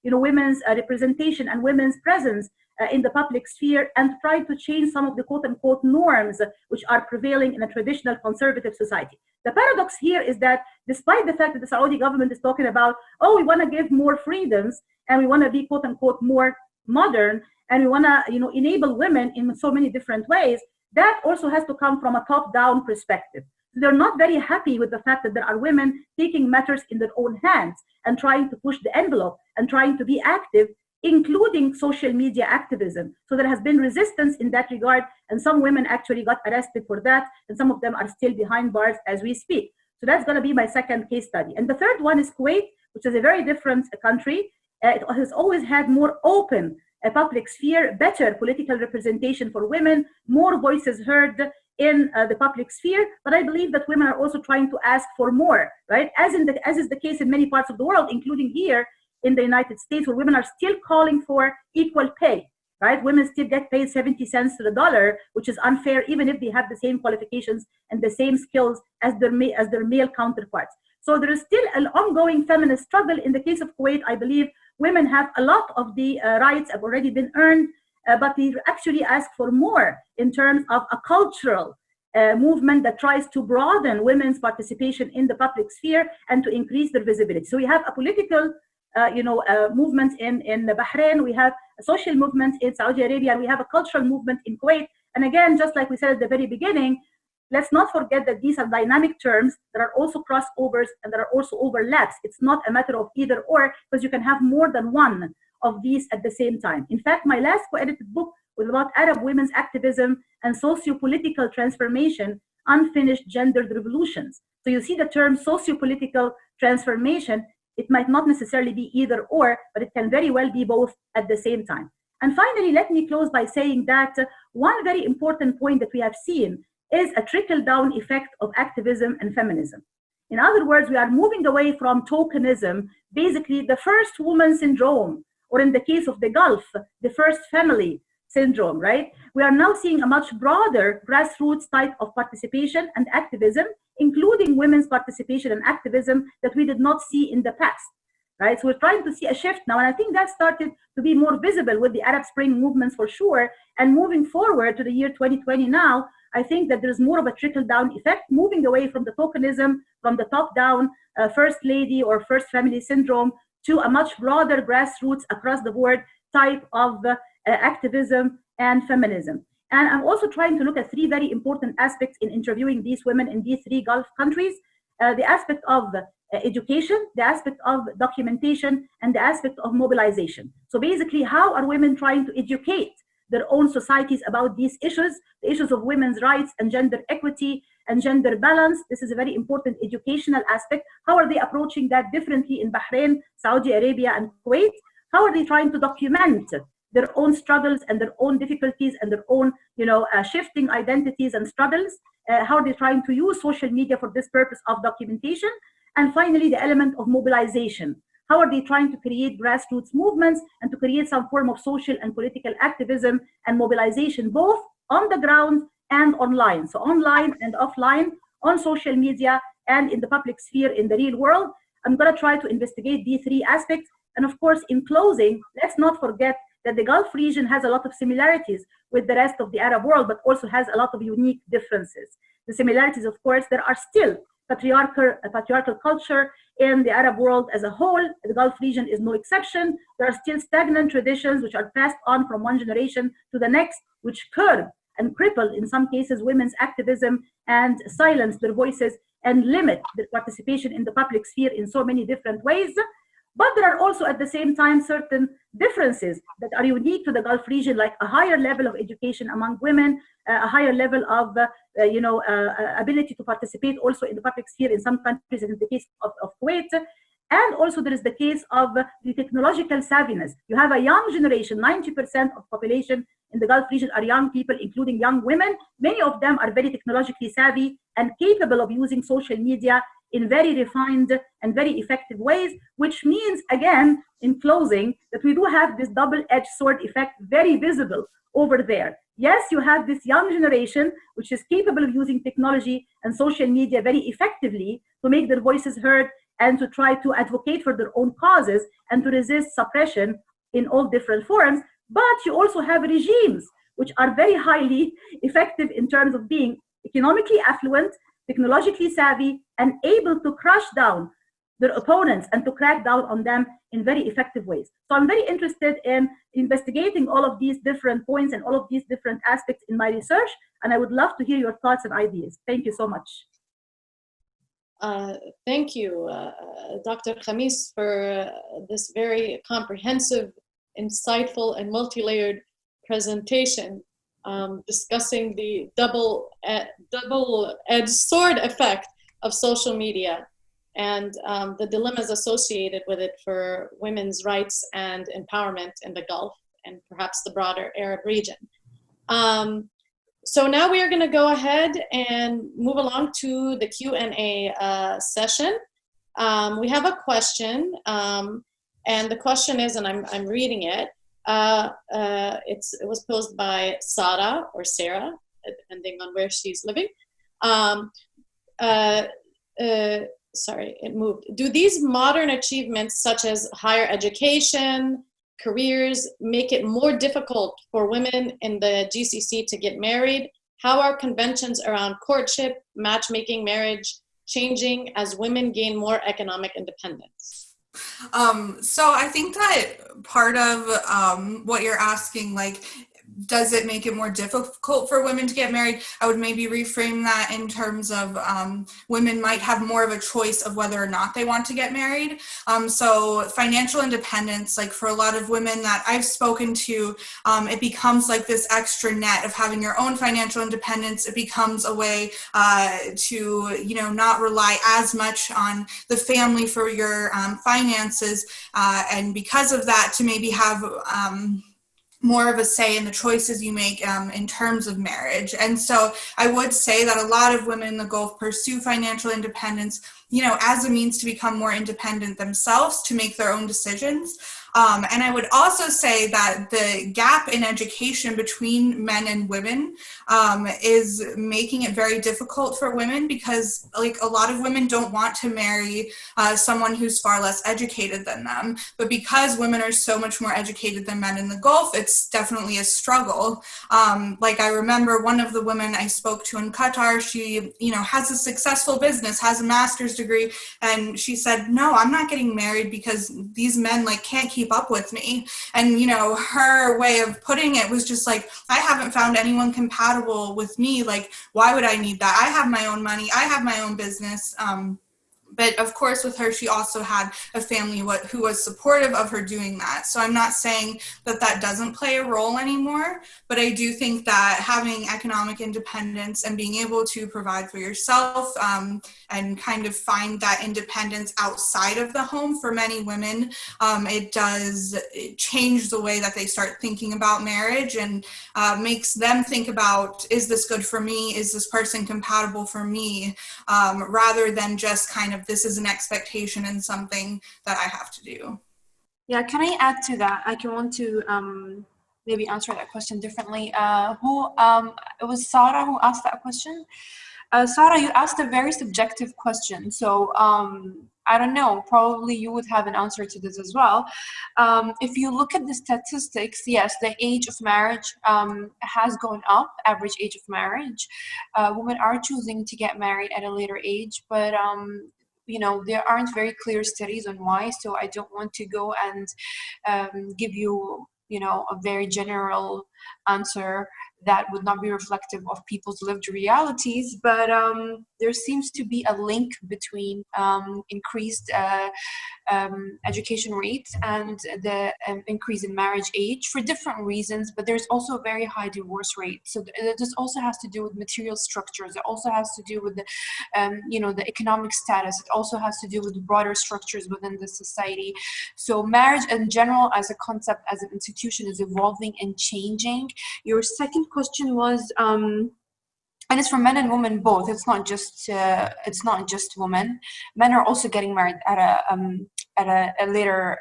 women's representation and women's presence in the public sphere, and try to change some of the quote-unquote norms which are prevailing in a traditional conservative society. The paradox here is that despite the fact that the Saudi government is talking about, oh, we want to give more freedoms and we want to be quote-unquote more modern and we want to enable women in so many different ways, that also has to come from a top-down perspective. They're not very happy with the fact that there are women taking matters in their own hands and trying to push the envelope and trying to be active, including social media activism. So there has been resistance in that regard, and some women actually got arrested for that, and some of them are still behind bars as we speak. So that's going to be my second case study. And the third one is Kuwait, which is a very different country. It has always had more open public sphere, better political representation for women, more voices heard in the public sphere. But I believe that women are also trying to ask for more, right? As is the case in many parts of the world, including here in the United States, where women are still calling for equal pay, right? Women still get paid 70 cents to the dollar, which is unfair, even if they have the same qualifications and the same skills as their male counterparts. So there is still an ongoing feminist struggle. In the case of Kuwait, I believe women have a lot of the rights have already been earned, but they actually ask for more in terms of a cultural movement that tries to broaden women's participation in the public sphere and to increase their visibility. So we have a political movement in Bahrain, we have a social movement in Saudi Arabia, we have a cultural movement in Kuwait. And again, just like we said at the very beginning, let's not forget that these are dynamic terms. There are also crossovers and there are also overlaps. It's not a matter of either or, because you can have more than one of these at the same time. In fact, my last co-edited book was about Arab women's activism and socio-political transformation, unfinished gendered revolutions. So you see the term socio-political transformation. It might not necessarily be either or, but it can very well be both at the same time. And finally, let me close by saying that one very important point that we have seen is a trickle-down effect of activism and feminism. In other words, we are moving away from tokenism, basically the first woman syndrome, or in the case of the Gulf, the first family syndrome, right? We are now seeing a much broader grassroots type of participation and activism, including women's participation and activism that we did not see in the past, right? So we're trying to see a shift now, and I think that started to be more visible with the Arab Spring movements for sure. And moving forward to the year 2020 now, I think that there's more of a trickle-down effect, moving away from the tokenism, from the top-down first lady or first family syndrome, to a much broader grassroots across the board type of activism and feminism. And I'm also trying to look at three very important aspects in interviewing these women in these three Gulf countries. The aspect of education, the aspect of documentation, and the aspect of mobilization. So basically, how are women trying to educate their own societies about these issues, the issues of women's rights and gender equity and gender balance? This is a very important educational aspect. How are they approaching that differently in Bahrain, Saudi Arabia, and Kuwait? How are they trying to document their own struggles and their own difficulties and their own, shifting identities and struggles? How are they trying to use social media for this purpose of documentation? And finally, the element of mobilization. How are they trying to create grassroots movements and to create some form of social and political activism and mobilization, both on the ground and online? So online and offline, on social media and in the public sphere in the real world. I'm going to try to investigate these three aspects. And of course, in closing, let's not forget that the Gulf region has a lot of similarities with the rest of the Arab world, but also has a lot of unique differences. The similarities, of course, there are still patriarchal culture in the Arab world as a whole. The Gulf region is no exception. There are still stagnant traditions which are passed on from one generation to the next, which curb and cripple, in some cases, women's activism and silence their voices and limit their participation in the public sphere in so many different ways. But there are also at the same time certain differences that are unique to the Gulf region, like a higher level of education among women, a higher level of ability to participate also in the public sphere in some countries, in the case of Kuwait. And also there is the case of the technological savviness. You have a young generation, 90% of population in the Gulf region are young people, including young women. Many of them are very technologically savvy and capable of using social media in very refined and very effective ways, which means, again, in closing, that we do have this double-edged sword effect very visible over there. Yes, you have this young generation, which is capable of using technology and social media very effectively to make their voices heard and to try to advocate for their own causes and to resist suppression in all different forms. But you also have regimes which are very highly effective in terms of being economically affluent, technologically savvy, and able to crush down their opponents and to crack down on them in very effective ways. So I'm very interested in investigating all of these different points and all of these different aspects in my research, and I would love to hear your thoughts and ideas. Thank you so much. Thank you, Dr. Khamis, for this very comprehensive, insightful, and multi-layered presentation discussing the double-edged sword effect of social media and the dilemmas associated with it for women's rights and empowerment in the Gulf and perhaps the broader Arab region. So now we are going to go ahead and move along to the Q&A session. We have a question, and the question is, and I'm reading it, it was posed by Sarah or Sarah, depending on where she's living. Sorry, it moved. Do these modern achievements, such as higher education, careers, make it more difficult for women in the GCC to get married? How are conventions around courtship, matchmaking, marriage changing as women gain more economic independence? So I think that part of what you're asking, like, does it make it more difficult for women to get married? I would maybe reframe that in terms of women might have more of a choice of whether or not they want to get married. So financial independence, like for a lot of women that I've spoken to, it becomes like this extra net of having your own financial independence. It becomes a way to, you know, not rely as much on the family for your finances. And because of that, to maybe have more of a say in the choices you make in terms of marriage. And so I would say that a lot of women in the Gulf pursue financial independence, you know, as a means to become more independent themselves, to make their own decisions. And I would also say that the gap in education between men and women is making it very difficult for women, because like a lot of women don't want to marry someone who's far less educated than them. But because women are so much more educated than men in the Gulf, it's definitely a struggle. Like I remember one of the women I spoke to in Qatar, she, you know, has a successful business, has a master's degree, and she said, no, I'm not getting married because these men like can't keep up with me. And you know, her way of putting it was just like, I haven't found anyone compatible with me. Like, why would I need that? I have my own money, I have my own business. But of course, with her, she also had a family who was supportive of her doing that. So I'm not saying that that doesn't play a role anymore, but I do think that having economic independence and being able to provide for yourself and kind of find that independence outside of the home for many women, it does change the way that they start thinking about marriage, and makes them think about, is this good for me? Is this person compatible for me? Rather than just kind of, this is an expectation and something that I have to do. Yeah, can I add to that? I can want to maybe answer that question differently. It was Sarah who asked that question. Sarah, you asked a very subjective question. So I don't know, probably you would have an answer to this as well. If you look at the statistics, yes, the age of marriage has gone up, average age of marriage. Women are choosing to get married at a later age, but you know, there aren't very clear studies on why, so I don't want to go and give you, you know, a very general answer that would not be reflective of people's lived realities. But there seems to be a link between increased education rates and the increase in marriage age for different reasons, but there's also a very high divorce rate. So this also has to do with material structures. It also has to do with the, you know, the economic status. It also has to do with broader structures within the society. So marriage in general as a concept, as an institution, is evolving and changing. Your second question was, and it's for men and women both. It's not just women. Men are also getting married at a later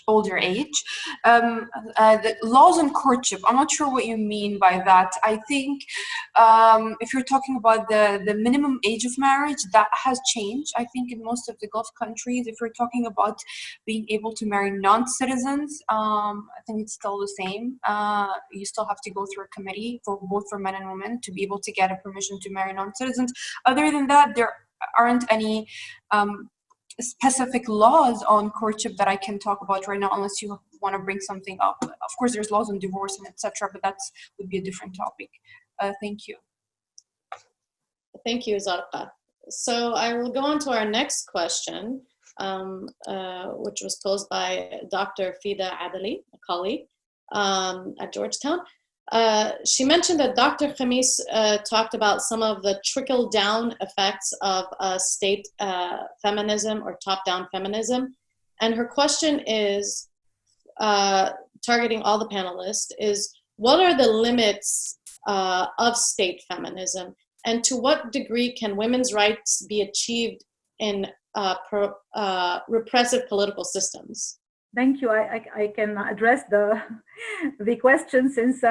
older age. The laws on courtship, I'm not sure what you mean by that. I think if you're talking about the minimum age of marriage, that has changed. I think in most of the Gulf countries, if you're talking about being able to marry non-citizens, I think it's still the same. You still have to go through a committee for both for men and women to be able to get a permission to marry non-citizens. Other than that, there aren't any specific laws on courtship that I can talk about right now, unless you want to bring something up. Of course, there's laws on divorce and etc., but that would be a different topic. Thank you. Thank you, Zarqa. So I will go on to our next question, which was posed by Dr. Fida Adali, a colleague at Georgetown. She mentioned that Dr. Khamis talked about some of the trickle-down effects of state feminism or top-down feminism. And her question is, targeting all the panelists, is what are the limits of state feminism? And to what degree can women's rights be achieved in repressive political systems? Thank you. I can address the question since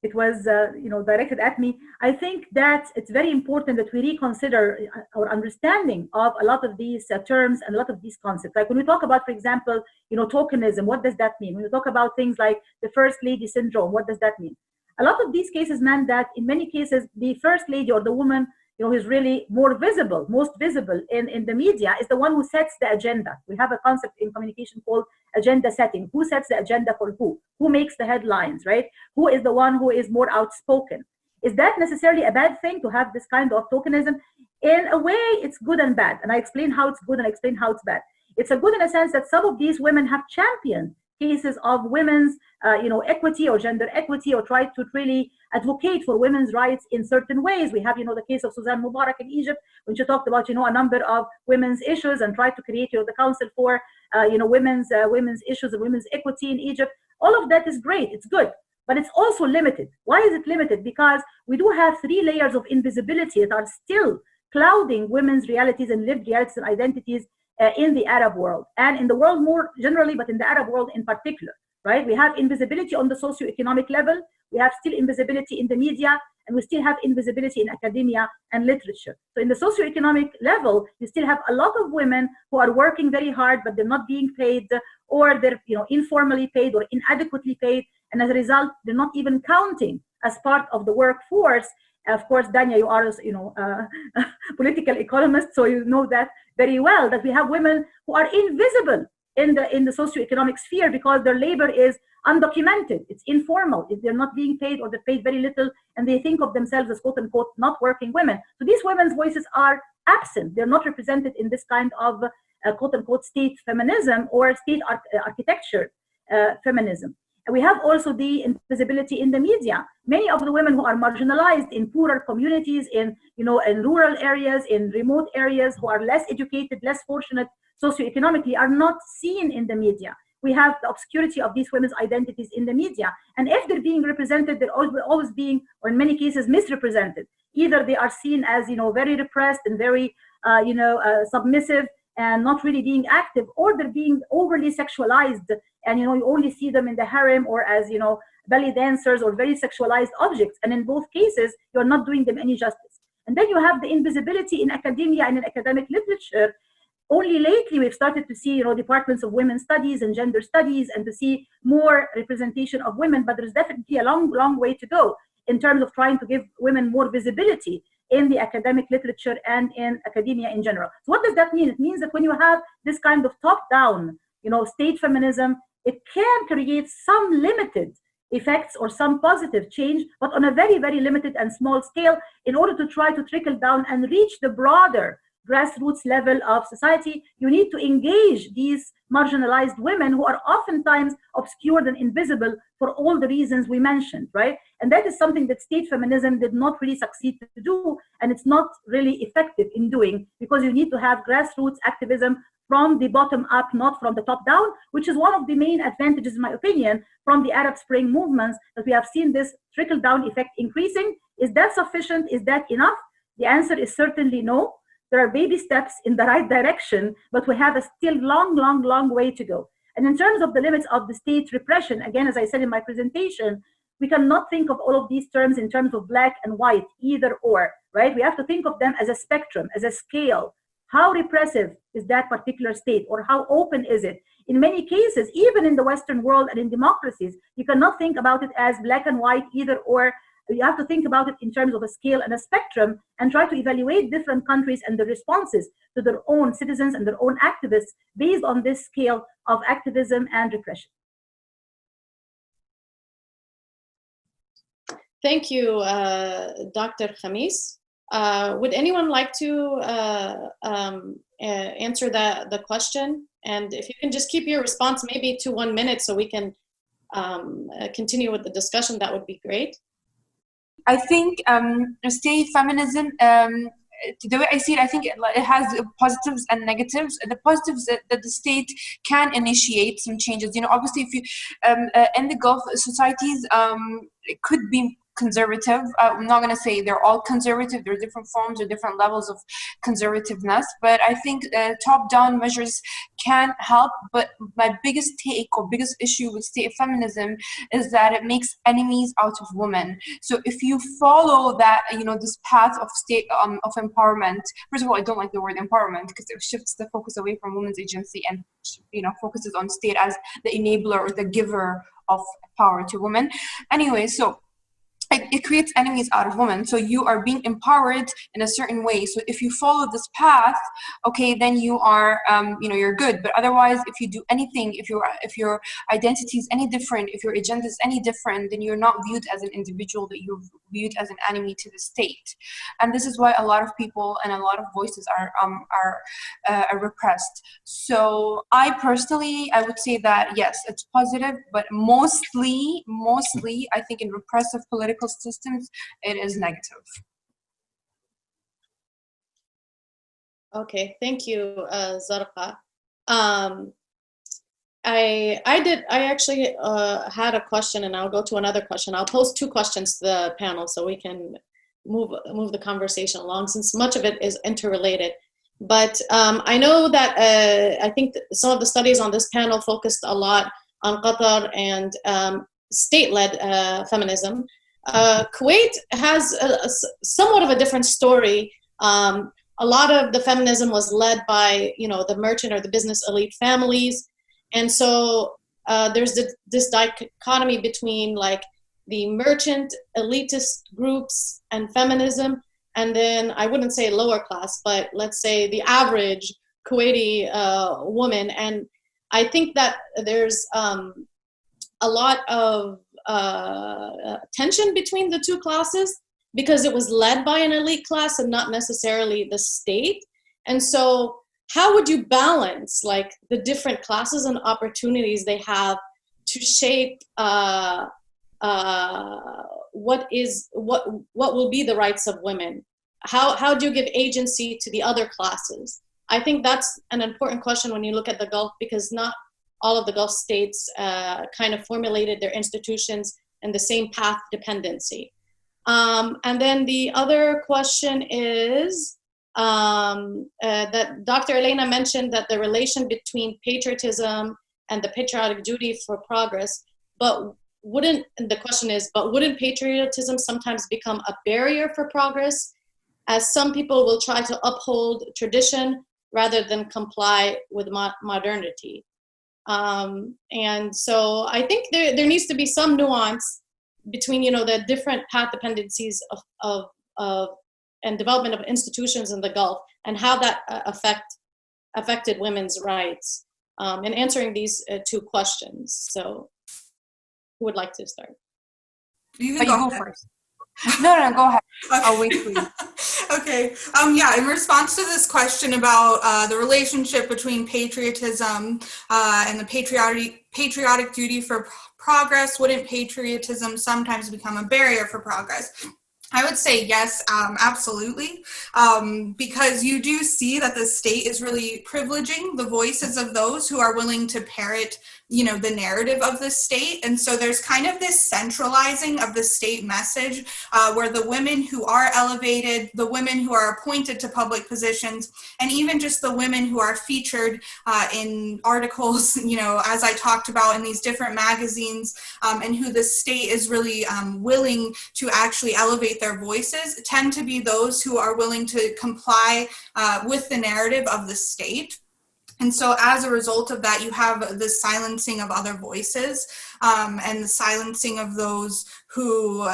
it was directed at me. I think that it's very important that we reconsider our understanding of a lot of these terms and a lot of these concepts. Like when we talk about, for example, tokenism, what does that mean? When we talk about things like the First Lady syndrome, what does that mean? A lot of these cases meant that in many cases, the First Lady or the woman who is really more visible, most visible in the media is the one who sets the agenda. We have a concept in communication called agenda setting. Who sets the agenda for who? Who makes the headlines, right? Who is the one who is more outspoken? Is that necessarily a bad thing to have this kind of tokenism? In a way, it's good and bad. And I explain how it's good and I explain how it's bad. It's a good in a sense that some of these women have championed cases of women's equity or gender equity, or tried to really advocate for women's rights in certain ways. We have the case of Suzanne Mubarak in Egypt, when she talked about a number of women's issues and tried to create the council for women's issues and women's equity in Egypt. All of that is great, it's good, but it's also limited. Why is it limited? Because we do have 3 layers of invisibility that are still clouding women's realities and lived realities and identities in the Arab world, and in the world more generally, but in the Arab world in particular, right? We have invisibility on the socioeconomic level, we have still invisibility in the media, and we still have invisibility in academia and literature. So in the socioeconomic level, you still have a lot of women who are working very hard, but they're not being paid, or they're informally paid or inadequately paid, and as a result, they're not even counting as part of the workforce. Of course, Dania, you are a political economist, so you know that very well, that we have women who are invisible in the socioeconomic sphere because their labor is undocumented, it's informal, they're not being paid or they're paid very little, and they think of themselves as quote-unquote not working women. So these women's voices are absent, they're not represented in this kind of quote-unquote state feminism or state architecture feminism. And we have also the invisibility in the media. Many of the women who are marginalized in poorer communities, in rural areas, in remote areas, who are less educated, less fortunate socioeconomically, are not seen in the media. We have the obscurity of these women's identities in the media. And if they're being represented, they're always being, or in many cases, misrepresented. Either they are seen as, very repressed and very, submissive and not really being active, or they're being overly sexualized. And, you only see them in the harem or as, belly dancers or very sexualized objects. And in both cases, you're not doing them any justice. And then you have the invisibility in academia and in academic literature. Only lately, we've started to see, departments of women's studies and gender studies and to see more representation of women, but there's definitely a long, long way to go in terms of trying to give women more visibility in the academic literature and in academia in general. So what does that mean? It means that when you have this kind of top-down, state feminism, it can create some limited effects or some positive change, but on a very, very limited and small scale in order to try to trickle down and reach the broader grassroots level of society. You need to engage these marginalized women who are oftentimes obscured and invisible for all the reasons we mentioned, right? And that is something that state feminism did not really succeed to do, and it's not really effective in doing, because you need to have grassroots activism from the bottom up, not from the top down, which is one of the main advantages, in my opinion, from the Arab Spring movements, that we have seen this trickle-down effect increasing. Is that sufficient? Is that enough? The answer is certainly no. There are baby steps in the right direction, but we have a still long, long, long way to go. And in terms of the limits of the state repression, again, as I said in my presentation, we cannot think of all of these terms in terms of black and white, either or, right? We have to think of them as a spectrum, as a scale. How repressive is that particular state, or how open is it? In many cases, even in the Western world and in democracies, you cannot think about it as black and white, either or, You have to think about it in terms of a scale and a spectrum, and try to evaluate different countries and the responses to their own citizens and their own activists based on this scale of activism and repression. Thank you, Dr. Khamis. Would anyone like to answer the question? And if you can just keep your response maybe to 1 minute so we can continue with the discussion, that would be great. I think state feminism, the way I see it, I think it has positives and negatives. The positives that the state can initiate some changes. You know, obviously, if you in the Gulf societies, it could be conservative. I'm not going to say they're all conservative. There are different forms or different levels of conservativeness, but I think top-down measures can help. But my biggest take or biggest issue with state feminism is that it makes enemies out of women. So if you follow that, you know, this path of state of empowerment, first of all, I don't like the word empowerment because it shifts the focus away from women's agency and, you know, focuses on state as the enabler or the giver of power to women. Anyway, so it creates enemies out of women. So you are being empowered in a certain way. So if you follow this path, okay, then you are, you know, you're good. But otherwise, if you do anything, if your identity is any different, if your agenda is any different, then you're not viewed as an individual, that you're viewed as an enemy to the state. And this is why a lot of people and a lot of voices are repressed. So I personally, I would say that yes, it's positive, but mostly, I think in repressive political systems, it is negative. Okay, thank you, Zarqa. I actually had a question, and I'll go to another question. I'll pose 2 questions to the panel so we can move the conversation along, since much of it is interrelated. But I know that I think some of the studies on this panel focused a lot on Qatar and state-led feminism. Kuwait has somewhat of a different story. A lot of the feminism was led by, you know, the merchant or the business elite families. And so there's this dichotomy between like the merchant elitist groups and feminism, and then I wouldn't say lower class, but let's say the average Kuwaiti woman. And I think that there's a lot of tension between the 2 classes because it was led by an elite class and not necessarily the state. And so how would you balance like the different classes and opportunities they have to shape what will be the rights of women? How do you give agency to the other classes? I think that's an important question when you look at the Gulf, because not all of the Gulf states kind of formulated their institutions in the same path dependency. And then the other question is that Dr. Alainna mentioned that the relation between patriotism and the patriotic duty for progress, but wouldn't patriotism sometimes become a barrier for progress, as some people will try to uphold tradition rather than comply with modernity? And so I think there needs to be some nuance between, you know, the different path dependencies of and development of institutions in the Gulf and how that affected women's rights in answering these 2 questions. So who would like to start? You can go first. No, go ahead. Okay. I'll wait for you. Okay. Yeah, in response to this question about the relationship between patriotism and the patriotic duty for progress, wouldn't patriotism sometimes become a barrier for progress? I would say yes, absolutely, because you do see that the state is really privileging the voices of those who are willing to parrot, you know, the narrative of the state. And so there's kind of this centralizing of the state message where the women who are elevated, the women who are appointed to public positions, and even just the women who are featured in articles, you know, as I talked about in these different magazines, and who the state is really willing to actually elevate their voices, tend to be those who are willing to comply with the narrative of the state. And so as a result of that, you have the silencing of other voices and the silencing of those who,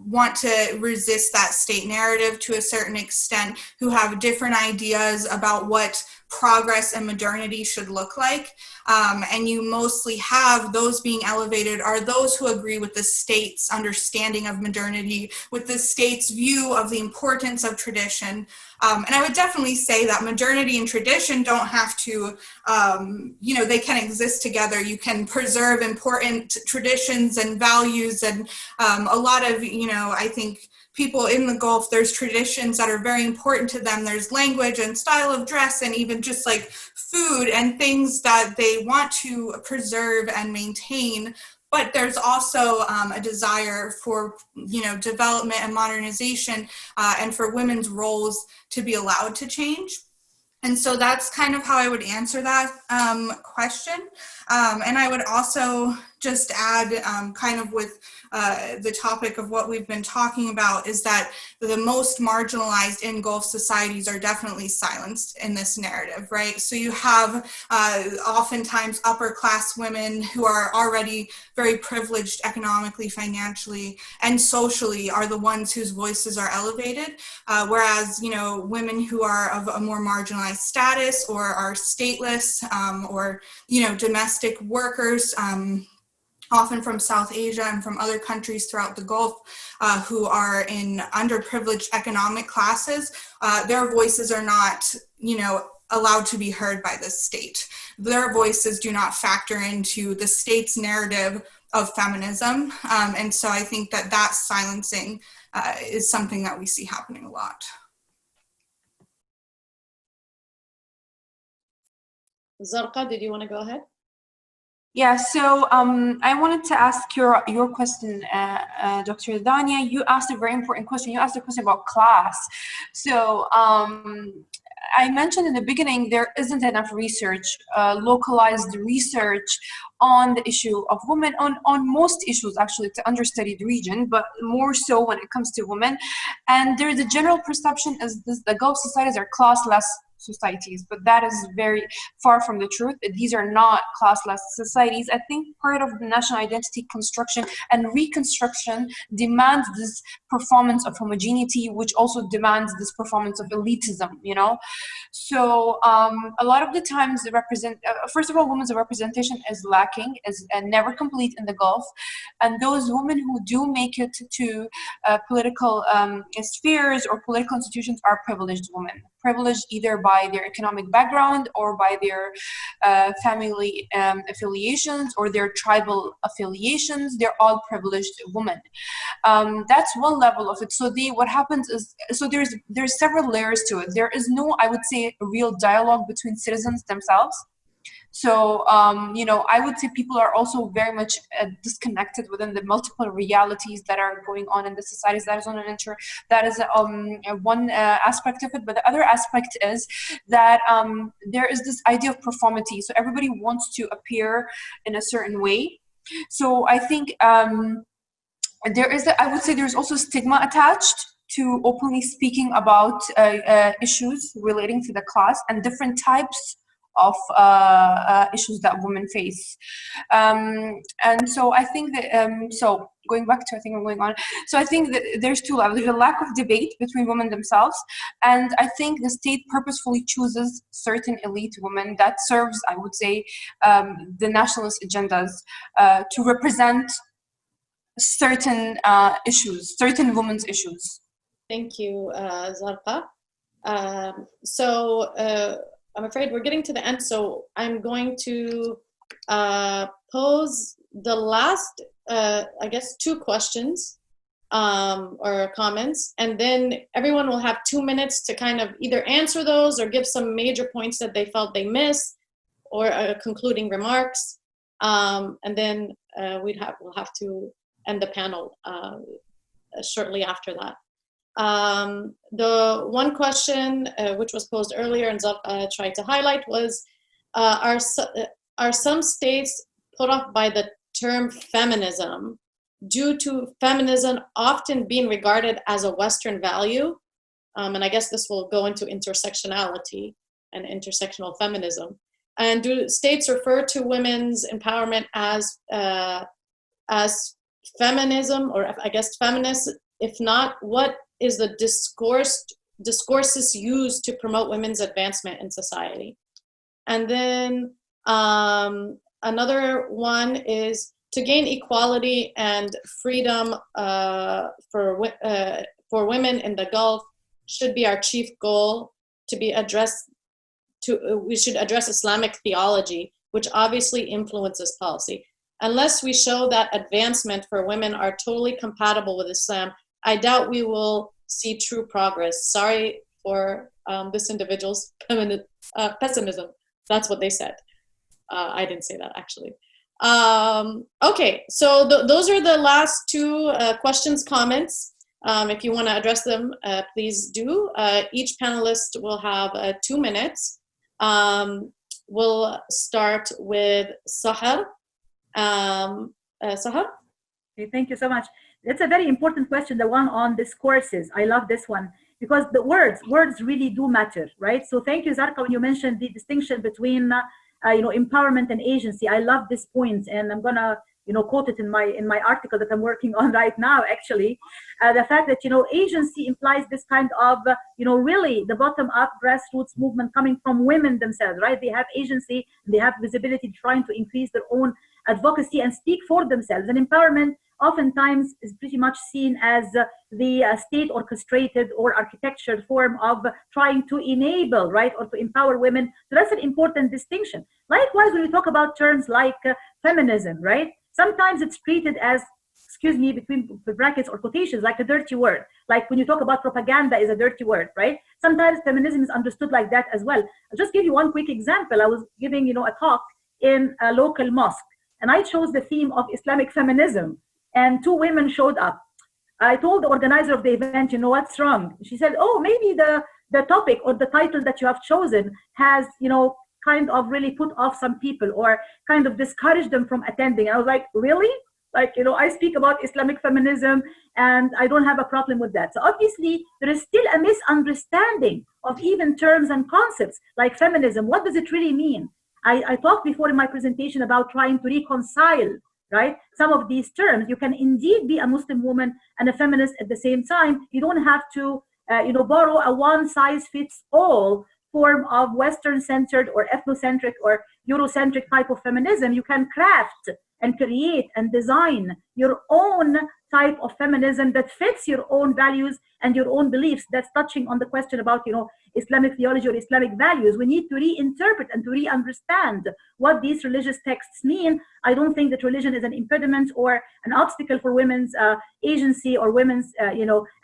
want to resist that state narrative to a certain extent, who have different ideas about what progress and modernity should look like. And you mostly have those being elevated are those who agree with the state's understanding of modernity, with the state's view of the importance of tradition. And I would definitely say that modernity and tradition don't have to, they can exist together. You can preserve important traditions and values, and a lot of, I think people in the Gulf, there's traditions that are very important to them. There's language and style of dress and even just like food and things that they want to preserve and maintain. But there's also a desire for, development and modernization and for women's roles to be allowed to change. And so that's kind of how I would answer that question. And I would also just add kind of with the topic of what we've been talking about is that the most marginalized in Gulf societies are definitely silenced in this narrative, right? So you have oftentimes upper class women who are already very privileged economically, financially, and socially are the ones whose voices are elevated, whereas, women who are of a more marginalized status or are stateless or, domestic workers, often from South Asia and from other countries throughout the Gulf, who are in underprivileged economic classes, their voices are not, allowed to be heard by the state. Their voices do not factor into the state's narrative of feminism. And so I think that silencing is something that we see happening a lot. Zarqa, did you want to go ahead? Yeah, so I wanted to ask your question, Dr. Dania. You asked a very important question. You asked a question about class. So I mentioned in the beginning, there isn't enough research, localized research on the issue of women, on most issues actually, it's an understudied region, but more so when it comes to women. And there's a general perception is the Gulf societies are classless societies, but that is very far from the truth. These are not classless societies. I think part of the national identity construction and reconstruction demands this performance of homogeneity, which also demands this performance of elitism, So a lot of the times first of all, women's representation is lacking, is never complete in the Gulf. And those women who do make it to political spheres or political institutions are privileged women. Privileged either by their economic background or by their family affiliations or their tribal affiliations. They're all privileged women. That's one level of it. So what happens is, there's several layers to it. There is no, I would say, a real dialogue between citizens themselves. So, I would say people are also very much disconnected within the multiple realities that are going on in the societies. That is one aspect of it. But the other aspect is that there is this idea of performity. So everybody wants to appear in a certain way. So I think I would say there's also stigma attached to openly speaking about issues relating to the class and different types of issues that women face. And so I think that, going back to, I think I'm going on. So I think that there's two levels. There's a lack of debate between women themselves. And I think the state purposefully chooses certain elite women that serves, I would say, the nationalist agendas to represent certain issues, certain women's issues. Thank you, Zarqa. I'm afraid we're getting to the end, so I'm going to pose the last, I guess, 2 questions or comments, and then everyone will have 2 minutes to kind of either answer those or give some major points that they felt they missed or concluding remarks, and then we'll have to end the panel shortly after that. The one question which was posed earlier and tried to highlight was, are some states put off by the term feminism due to feminism often being regarded as a Western value? And I guess this will go into intersectionality. and intersectional feminism. And do states refer to women's empowerment as feminism, or I guess feminist? If not, what is the discourses used to promote women's advancement in society? And then another one is to gain equality and freedom for women in the Gulf should be our chief goal to be addressed. We should address Islamic theology, which obviously influences policy. Unless we show that advancement for women are totally compatible with Islam, I doubt we will see true progress. Sorry for this individual's pessimism. That's what they said. I didn't say that, actually. Okay, so those are the last two questions, comments. If you want to address them, please do. Each panelist will have 2 minutes. We'll start with Sahar. Sahar? Okay, thank you so much. It's a very important question, the one on discourses. I love this one because the words really do matter, right? So thank you, Zarqa, when you mentioned the distinction between empowerment and agency. I love this point, and I'm gonna quote it in my article that I'm working on right now, actually. The fact that agency implies this kind of really the bottom-up grassroots movement coming from women themselves, right? They have agency, they have visibility, trying to increase their own advocacy and speak for themselves. And empowerment oftentimes is pretty much seen as the state orchestrated or architectured form of trying to enable, right, or to empower women. So that's an important distinction. Likewise, when we talk about terms like feminism, right, sometimes it's treated as, excuse me, between brackets or quotations, like a dirty word. Like when you talk about propaganda is a dirty word, right? Sometimes feminism is understood like that as well. I'll just give you one quick example. I was giving, a talk in a local mosque, and I chose the theme of Islamic feminism, and 2 women showed up. I told the organizer of the event, what's wrong? She said, oh, maybe the topic or the title that you have chosen has, kind of really put off some people or kind of discouraged them from attending. And I was like, really? Like, I speak about Islamic feminism and I don't have a problem with that. So obviously there is still a misunderstanding of even terms and concepts like feminism. What does it really mean? I talked before in my presentation about trying to reconcile, right, some of these terms. You can indeed be a Muslim woman and a feminist at the same time. You don't have to, borrow a one-size-fits-all form of Western-centered or ethnocentric or Eurocentric type of feminism. You can craft and create and design your own type of feminism that fits your own values and your own beliefs. That's touching on the question about, Islamic theology or Islamic values. We need to reinterpret and to re-understand what these religious texts mean. I don't think that religion is an impediment or an obstacle for women's agency or women's,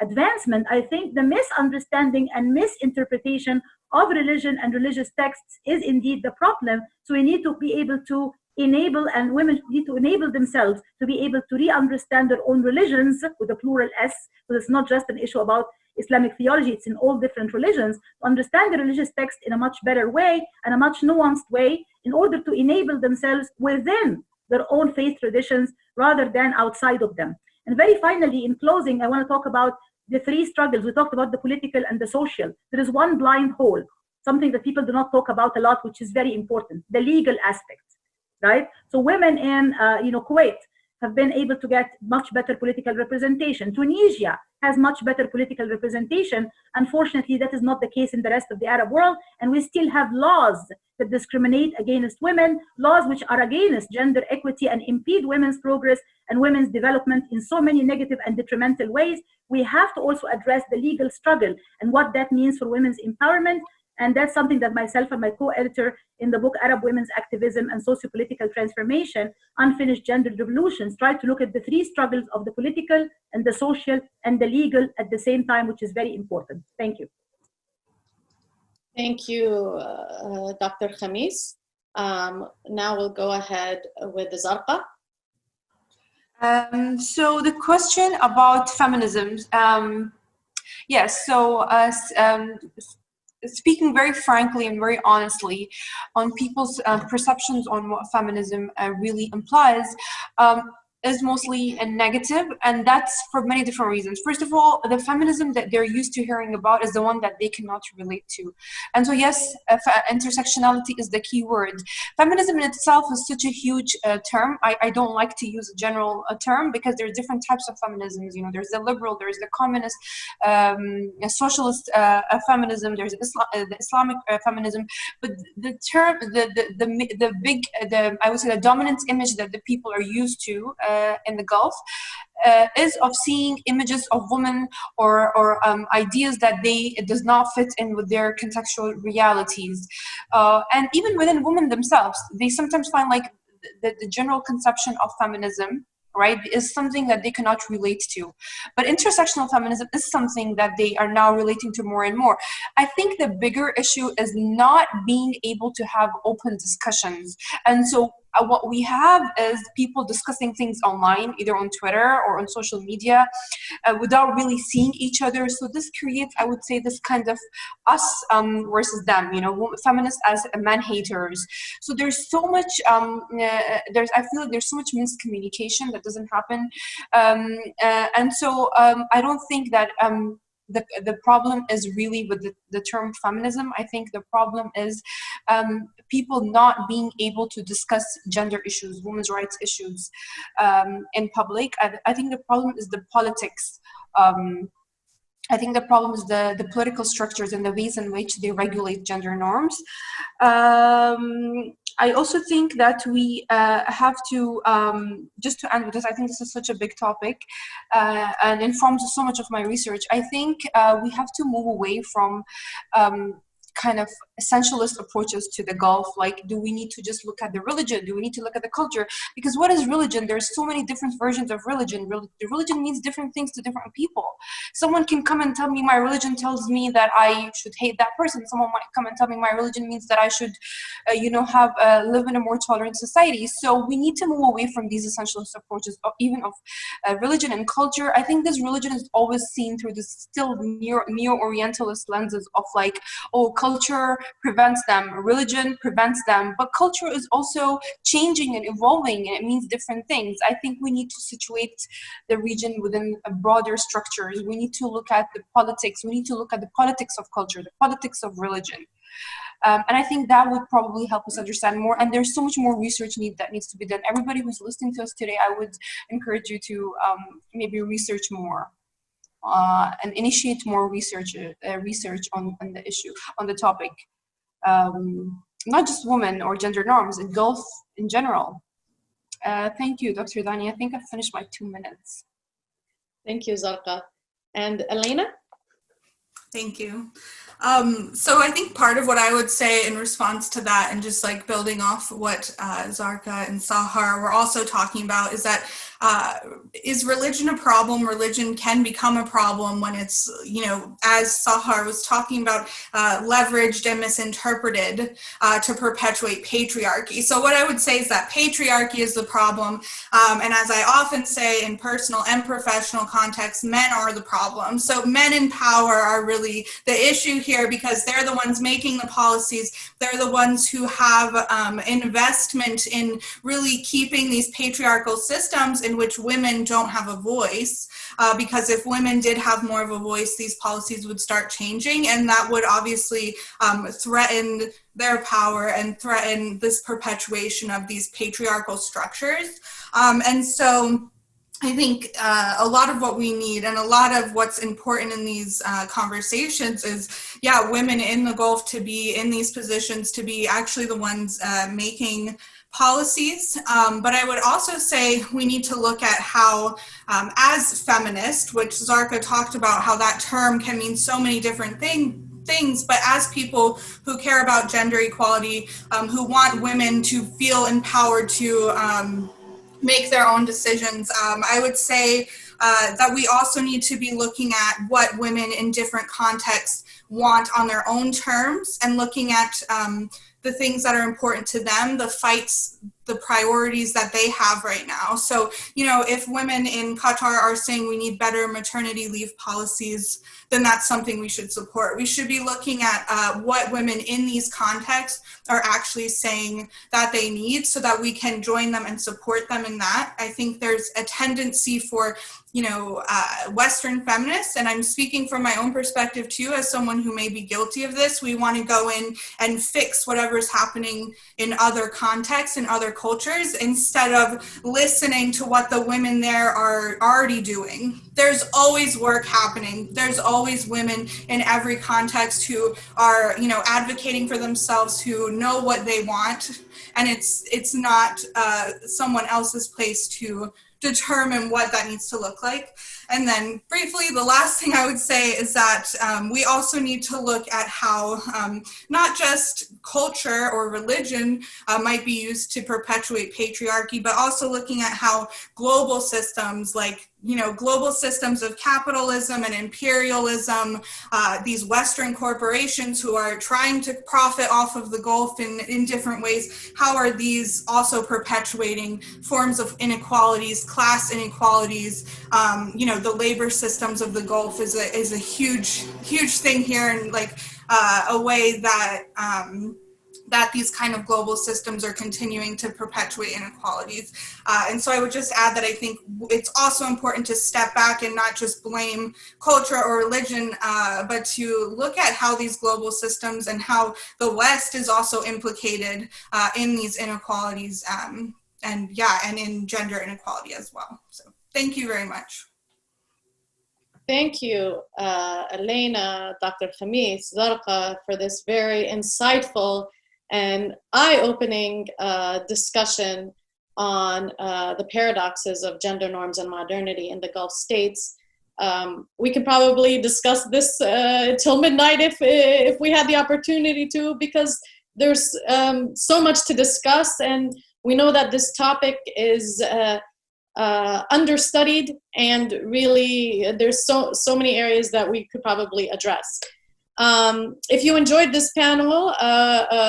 advancement. I think the misunderstanding and misinterpretation of religion and religious texts is indeed the problem. So we need to be able to enable, and women need to enable themselves to be able to re-understand their own religions with a plural S, because it's not just an issue about Islamic theology, it's in all different religions, to understand the religious text in a much better way and a much nuanced way in order to enable themselves within their own faith traditions rather than outside of them. And very finally, in closing, I want to talk about the 3 struggles. We talked about the political and the social. There is one blind hole, something that people do not talk about a lot, which is very important, the legal aspect, right? So women in Kuwait have been able to get much better political representation. Tunisia has much better political representation. Unfortunately, that is not the case in the rest of the Arab world, and we still have laws that discriminate against women, laws which are against gender equity and impede women's progress and women's development in so many negative and detrimental ways. We have to also address the legal struggle and what that means for women's empowerment. And that's something that myself and my co-editor in the book Arab Women's Activism and Sociopolitical Transformation, Unfinished Gender Revolutions, try to look at the 3 struggles of the political and the social and the legal at the same time, which is very important. Thank you. Thank you, Dr. Khamis. Now we'll go ahead with the Zarqa. So the question about feminism, yes, so speaking very frankly and very honestly on people's perceptions on what feminism really implies, is mostly a negative, and that's for many different reasons. First of all, the feminism that they're used to hearing about is the one that they cannot relate to. And so yes, intersectionality is the key word. Feminism in itself is such a huge term. I don't like to use a general term because there's different types of feminisms. You know, there's the liberal, there's the communist, socialist feminism, there's the Islamic feminism. But the term, I would say the dominant image that the people are used to in the Gulf is of seeing images of women or ideas that it does not fit in with their contextual realities. And even within women themselves, they sometimes find like the general conception of feminism, right, is something that they cannot relate to. But intersectional feminism is something that they are now relating to more and more. I think the bigger issue is not being able to have open discussions. And so what we have is people discussing things online, either on Twitter or on social media, without really seeing each other. So this creates, I would say, this kind of us versus them, you know, feminists as man haters. So there's so much, I feel like there's so much miscommunication that doesn't happen. And so I don't think that the problem is really with the term feminism. I think the problem is people not being able to discuss gender issues, women's rights issues in public. I think the problem is the politics. I think the problem is the political structures and the ways in which they regulate gender norms. I also think that we have to, just to end with this, I think this is such a big topic and informs so much of my research. I think we have to move away from kind of essentialist approaches to the Gulf. Like, do we need to just look at the religion? Do we need to look at the culture? Because what is religion? There's so many different versions of religion. Religion means different things to different people. Someone can come and tell me my religion tells me that I should hate that person. Someone might come and tell me my religion means that I should, live in a more tolerant society. So we need to move away from these essentialist approaches, even of religion and culture. I think this religion is always seen through this still neo-Orientalist lenses of like, oh, culture prevents them, religion prevents them, but culture is also changing and evolving, and it means different things. I think we need to situate the region within broader structures. We need to look at the politics. We need to look at the politics of culture, the politics of religion. And I think that would probably help us understand more. And there's so much more research that needs to be done. Everybody who's listening to us today, I would encourage you to maybe research more. And initiate more research on the issue, on the topic. Not just women or gender norms, in Gulf in general. Thank you, Dr. Dania. I think I've finished my 2 minutes. Thank you, Zarqa. And Alainna? Thank you. So I think part of what I would say in response to that, and just like building off what Zarqa and Sahar were also talking about, is that is religion a problem? Religion can become a problem when it's, as Sahar was talking about, leveraged and misinterpreted to perpetuate patriarchy. So what I would say is that patriarchy is the problem. And as I often say in personal and professional contexts, men are the problem. So men in power are really the issue here, because they're the ones making the policies. They're the ones who have investment in really keeping these patriarchal systems in which women don't have a voice, because if women did have more of a voice, these policies would start changing, and that would obviously threaten their power and threaten this perpetuation of these patriarchal structures. And so I think a lot of what we need and a lot of what's important in these conversations is, women in the Gulf to be in these positions, to be actually the ones making policies. But I would also say we need to look at how, as feminist, which Zarqa talked about, how that term can mean so many different things, but as people who care about gender equality, who want women to feel empowered to make their own decisions, I would say that we also need to be looking at what women in different contexts want on their own terms, and looking at the things that are important to them, the fights priorities that they have right now. So, you know, if women in Qatar are saying we need better maternity leave policies, then that's something we should support. We should be looking at what women in these contexts are actually saying that they need so that we can join them and support them in that. I think there's a tendency for, you know, Western feminists, and I'm speaking from my own perspective too, as someone who may be guilty of this, we want to go in and fix whatever's happening in other contexts, in other cultures, instead of listening to what the women there are already doing. There's always work happening. There's always women in every context who are, you know, advocating for themselves, who know what they want, and it's not someone else's place to determine what that needs to look like. And then briefly, the last thing I would say is that we also need to look at how not just culture or religion might be used to perpetuate patriarchy, but also looking at how global systems like, you know, global systems of capitalism and imperialism, these Western corporations who are trying to profit off of the Gulf in different ways, how are these also perpetuating forms of inequalities, class inequalities? You know, the labor systems of the Gulf is a huge thing here, and like a way that that these kind of global systems are continuing to perpetuate inequalities. And so I would just add that I think it's also important to step back and not just blame culture or religion, but to look at how these global systems and how the West is also implicated in these inequalities, and in gender inequality as well. So thank you very much. Thank you, Alainna, Dr. Khamis, Zarqa, for this very insightful and eye-opening discussion on the paradoxes of gender norms and modernity in the Gulf states. We can probably discuss this till midnight if we had the opportunity to, because there's so much to discuss, and we know that this topic is understudied, and really there's so many areas that we could probably address. If you enjoyed this panel,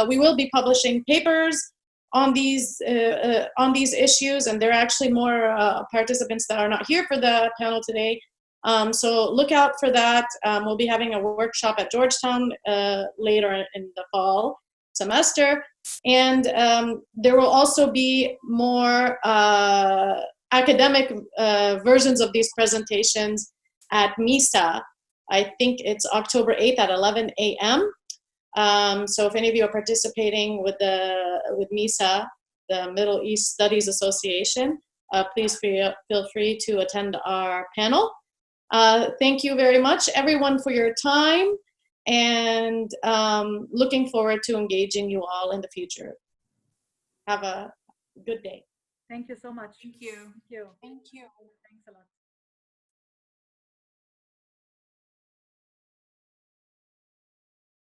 we will be publishing papers on these issues, and there are actually more participants that are not here for the panel today. So look out for that. We'll be having a workshop at Georgetown later in the fall semester, and there will also be more academic versions of these presentations at MISA. I think it's October 8th at 11 a.m. So if any of you are participating with MISA, the Middle East Studies Association, please feel free to attend our panel. Thank you very much, everyone, for your time, and looking forward to engaging you all in the future. Have a good day. Thank you so much. Thank you. Thank you. Thank you. Thanks a lot.